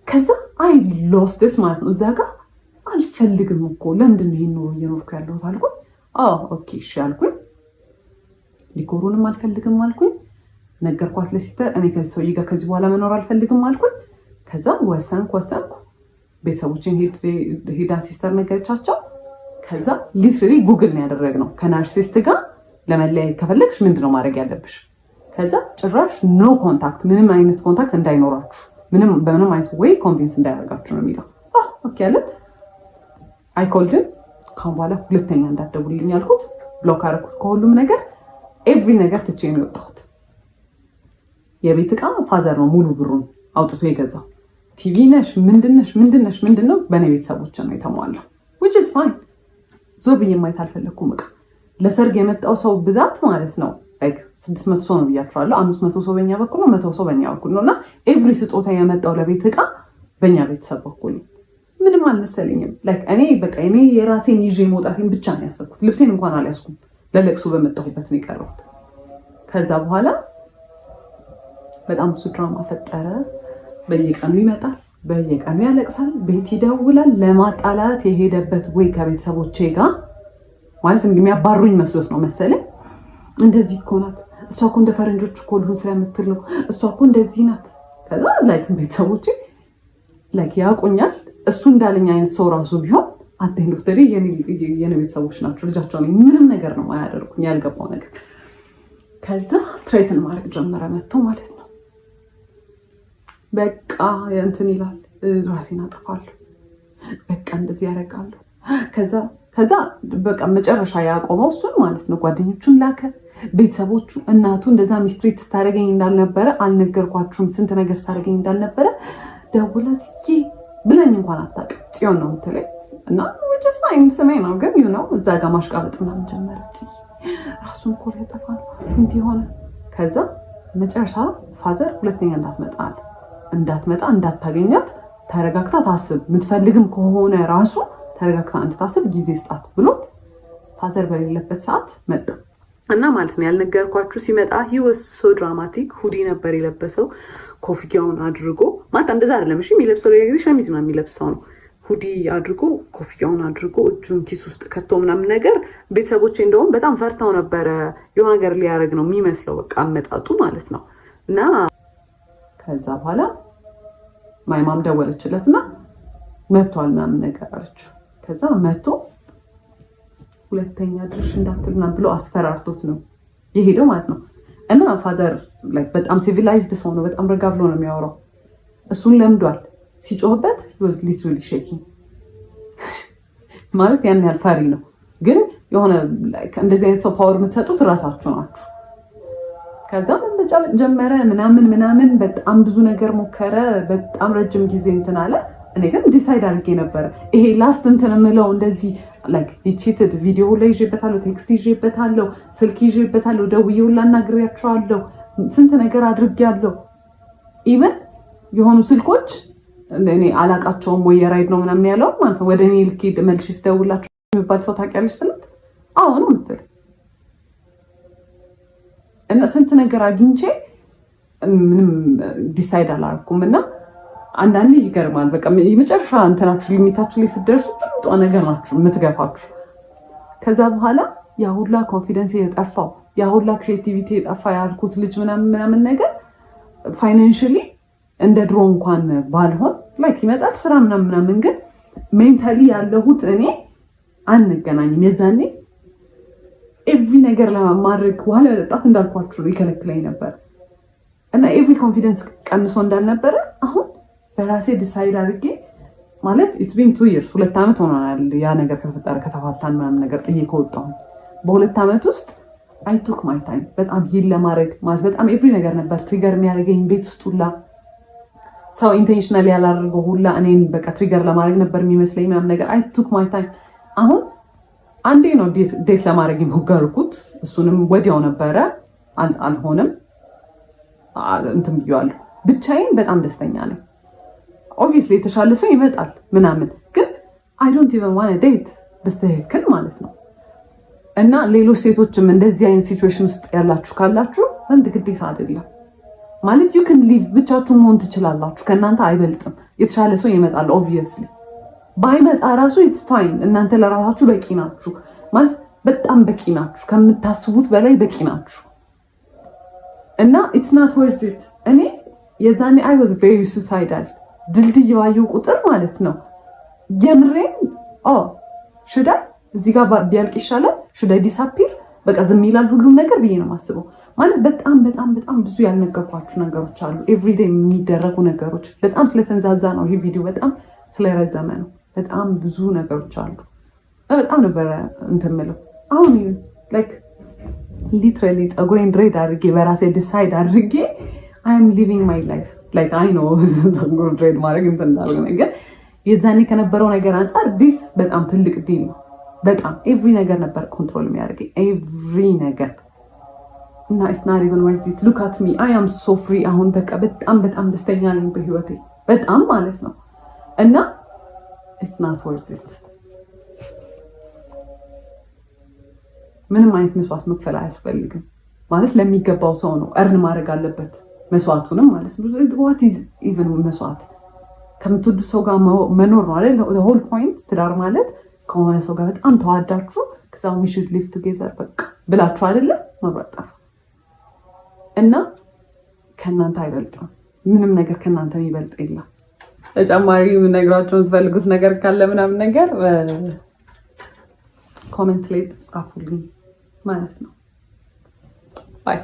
Speaker 1: ከዛ አይ ሎስት ኢት ማለት ነው። እዛ ጋር አልፈልግም እኮ ለምንድን ነው ይሄን ኑሮ እየኖርኩ ያለሁት አልኩኝ። ኦኬ እሺ አልኩኝ። ዲኮሩንም አልፈልግም አልኩኝ። ነገርኳት ለሲስተር እኔ ከዚህ ሰውዬ ጋር ከዚህ በኋላ መኖር አልፈልግም አልኩኝ። ከዛ ወሰንኩ። ቤተሰቦችን ሄዳ ሲስተር ነገረቻቸው። ከዛ ሊትራሊ ጉግል ነው ያደረግነው ከናርሲስት ጋር ለመለያየት ከፈለግሽ ምንድነው ማድረግ ያለብሽ? ከዛ ጭራሽ ኖ ኮንታክት፣ ምንም አይነት ኮንታክት እንዳይኖራችሁ፣ በምንም አይነት ወይ ኮንቪንስ እንዳያደርጋችሁ ነው የሚለው። ኦኬ አለ። አይኮልድን ካሁን በኋላ ሁለተኛ እንዳትደውልልኝ አልኩት። ብሎክ አደረኩት ከሁሉም ነገር። ኤቭሪ ነገር ትቼ ነው የወጣሁት። የቤት ዕቃ ፋዘር ነው ሙሉ ብሩን አውጥቶ የገዛው። ቲቪ ነሽ ምንድነው በእኔ ቤተሰቦች ነው የተሟላው። which is fine። ዞር ብዬ ማየት አልፈለኩም። ዕቃ ለሰርግ የመጣው ሰው ብዛት ማለት ነው 600 ሰው ነው ብያችኋለሁ። 500 ሰው በእኛ በኩል ነው፣ 100 ሰው በእኛ በኩል ነው እና ኤቭሪ ስጦታ የመጣው ለቤት ዕቃ በእኛ ቤተሰብ በኩል ነው። ምንም አልመሰለኝም። እኔ የራሴን ይዤ መውጣቴን ብቻ ነው ያሰብኩት። ልብሴን እንኳን አልያዝኩም። ለለቅሶ በመጣሁበት ነው የቀረሁት። ከዛ በኋላ በጣም ብዙ ድራማ ፈጠረ። በየቀኑ ይመጣል፣ በየቀኑ ያለቅሳል፣ ቤት ይደውላል። ለማጣላት የሄደበት ወይ ከቤተሰቦቼ ጋር ማለት እንደሚያባሩኝ መስሎት ነው መሰለኝ። እንደዚህ እኮ ናት እሷ እኮ እንደ ፈረንጆች እኮ ልሁን ስለምትል ነው እሷ እኮ እንደዚህ ናት። ከዛ ቤተሰቦቼ ያውቁኛል። እሱ እንዳለኝ አይነት ሰው ራሱ ቢሆን አቴንድ ኦፍ ዘ ዴይ የኔ ቤተሰቦች ናቸው። ልጃቸው ነኝ። ምንም ነገር ነው አያደርጉኝ፣ ያልገባው ነገር። ከዛ ትሬትን ማድረግ ጀመረ መጥቶ ማለት ነው። በቃ እንትን ይላል፣ ራሴን አጠፋለሁ፣ በቃ እንደዚህ ያደርጋለሁ። ከዛ በቃ መጨረሻ ያቆመው እሱን ማለት ነው። ጓደኞቹን ላከ፣ ቤተሰቦቹ፣ እናቱ እንደዛ ሚስትሪት ስታደርገኝ እንዳልነበረ አልነገርኳችሁም፣ ስንት ነገር ስታደርገኝ እንዳልነበረ ደውላ ጽዬ ብለኝ እንኳን አታውቅም። ጽዮን ነው የምትለኝ እና ወጭስ ማይን ስሜ ነው ግን እዛ ጋር ማሽቃበጥ ምናምን ጀመረ። ጽዬ ራሱን እኮ ሊያጠፋ ነው እንዲህ ሆነ። ከዛ መጨረሻ ፋዘር ሁለተኛ እንዳትመጣ እንዳታገኛት ተረጋግታ ታስብ፣ የምትፈልግም ከሆነ ራሱ ተረጋግታ እንድታስብ ጊዜ ስጣት ብሎት ፋዘር በሌለበት ሰዓት መጣ እና ማለት ነው ያልነገርኳችሁ ሲመጣ he was so dramatic። ሁዲ ነበር የለበሰው፣ ኮፍያውን አድርጎ ማለት እንደዛ አይደለም እሺ የሚለብሰው ጊዜ ሸሚዝ ምናምን የሚለብሰው ነው። ሁዲ አድርጎ ኮፍያውን አድርጎ እጁን ኪስ ውስጥ ከቶ ምናምን ነገር። ቤተሰቦቼ እንደውም በጣም ፈርተው ነበረ፣ የሆነ ነገር ሊያደርግ ነው የሚመስለው በቃ አመጣጡ ማለት ነው። እና ከዛ በኋላ ማይማም ደወለችለትና መጥቷል ምናምን ነገር አለችው። ከዛ መጥቶ ሁለተኛ ድርሽ እንዳትልና ብሎ አስፈራርቶት ነው የሄደው ማለት ነው። እና ፋዘር በጣም ሲቪላይዝድ ሰው ነው፣ በጣም ረጋ ብሎ ነው የሚያወራው። እሱን ለምዷል። ሲጮህበት was literally shaking ማለት ያን ያህል ፈሪ ነው። ግን የሆነ እንደዚህ አይነት ሰው ፓወር የምትሰጡት ራሳችሁ ናችሁ። ከዛ መመጫበጥ ጀመረ ምናምን በጣም ብዙ ነገር ሞከረ። በጣም ረጅም ጊዜ እንትን አለ። እኔ ግን ዲሳይድ አድርጌ ነበረ ይሄ ላስት እንትን የምለው እንደዚህ ቺትድ ቪዲዮ ላይ ይዤበታለሁ፣ ቴክስት ይዤበታለሁ፣ ስልክ ይዤበታለሁ፣ ደውዬ ሁላ አናግሬያቸዋለሁ፣ ስንት ነገር አድርጌያለሁ። ኢቨን የሆኑ ስልኮች እኔ አላቃቸውም ወይ የራይድ ነው ምናምን ያለው ማለት ነው። ወደ እኔ ልኬድ መልሼ ስደውላቸው የሚባል ሰው ታውቂያለሽ ስላት አዎ ነው የምትል እና ስንት ነገር አግኝቼ ምንም ዲሳይድ አላደረኩም። እና አንዳንዴ ይገርማል። በቃ የመጨረሻ እንትናችሁ ሊሚታችሁ ላይ ስትደርሱ ጥምጧ ነገር ናችሁ የምትገፋችሁ። ከዛ በኋላ ያ ሁላ ኮንፊደንስ የጠፋው ያ ሁላ ክሬቲቪቲ የጠፋ ያልኩት ልጅ ምናምን ነገር ፋይናንሽሊ እንደ ድሮ እንኳን ባልሆን ላይክ ይመጣል ስራ ምናምን ግን ሜንታሊ ያለሁት እኔ አንገናኝም። የዛኔ ኤቭሪ ነገር ለማድረግ ውሃ ለመጠጣት እንዳልኳችሁ ይከለክለኝ ነበር እና ኤቭሪ ኮንፊደንስ ቀንሶ እንዳልነበረ አሁን በራሴ ዲሳይድ አድርጌ ማለት ኢትስ ቢን 2 years 2 ዓመት ሆኗል ያ ነገር ከተፈጠረ ከተፋታን ምናምን ነገር ጥዬ ከወጣሁ በ2 ዓመት ውስጥ አይ ቱክ ማይ ታይም በጣም ሂል ለማድረግ ማለት በጣም ኤቭሪ ነገር ነበር ትሪገር የሚያደርገኝ ቤት ውስጥ ሁላ ሰው ኢንቴንሽናሊ ያላደረገው ሁላ እኔን በቃ ትሪገር ለማድረግ ነበር የሚመስለኝ ምናምን ነገር አይ ቱክ ማይ ታይም። አሁን አንዴ ነው ዴት ለማድረግ የሞከርኩት እሱንም ወዲያው ነበረ አልሆነም እንትን ብዬዋለሁ። ብቻዬን በጣም ደስተኛ ነኝ። ኦብቪየስሊ የተሻለ ሰው ይመጣል ምናምን ግን አይ ዶንት ኢቨን ዋን ዴት በስተክል ማለት ነው። እና ሌሎች ሴቶችም እንደዚህ አይነት ሲቹዌሽን ውስጥ ያላችሁ ካላችሁ ወንድ ግዴታ አይደለም ማለት you can live ብቻችሁ መሆን ትችላላችሁ። ከእናንተ አይበልጥም። የተሻለ ሰው ይመጣል ኦብቪየስሊ ባይመጣ ራሱ it's fine። እናንተ ለራሳችሁ በቂ ናችሁ ማለት በጣም በቂ ናችሁ። ከምታስቡት በላይ በቂ ናችሁ። እና it's not worth it። እኔ የዛኔ I was very suicidal ድልድይ ባየው ቁጥር ማለት ነው የምሬን should I እዚህ ጋር ቢያልቅ ይሻላል should I disappear በቃ ዝም ይላል ሁሉም ነገር ብዬ ነው የማስበው። ማለት በጣም ብዙ ያልነገርኳችሁ ነገሮች አሉ። ኤቭሪዴይ የሚደረጉ ነገሮች በጣም ስለተንዛዛ ነው ይሄ ቪዲዮ በጣም ስለረዘመ ነው። በጣም ብዙ ነገሮች አሉ። በጣም ነበር እንትን የምለው አሁን ላይክ ሊትራሊ ፀጉሬን ድሬድ አድርጌ በራሴ ዲሳይድ አድርጌ I am living my life like I know ፀጉር ድሬድ ማድረግ እንትን እንዳልሆነ ግን የዛኔ ከነበረው ነገር አንፃር ዲስ በጣም ትልቅ ዲል ነው። በጣም ኤቭሪ ነገር ነበር ኮንትሮል የሚያደርገኝ ኤቭሪ ነገር እና it's not even worth it. Look at me. I am so free. አሁን በቃ በጣም ደስተኛ ነኝ በህይወቴ በጣም ማለት ነው። እና it's not worth it. ምንም አይነት መስዋዕት መክፈል አያስፈልግም ማለት ለሚገባው ሰው ነው እርን ማድረግ አለበት መስዋዕቱንም ማለት ነው። what is even መስዋዕት ከምትወዱ ሰው ጋር መኖር ነው አይደል? the whole point ትዳር ማለት ከሆነ ሰው ጋር በጣም ተዋዳችሁ ከዛ we should live together በቃ ብላችሁ አይደለ መብራጣ እና ከናንተ አይበልጥም። ምንም ነገር ከናንተ የሚበልጥ የለም። ተጨማሪ ነግራችሁ የምትፈልጉት ነገር ካለ ምናምን ነገር ኮሜንት ላይ ጻፉልኝ ማለት ነው። ባይ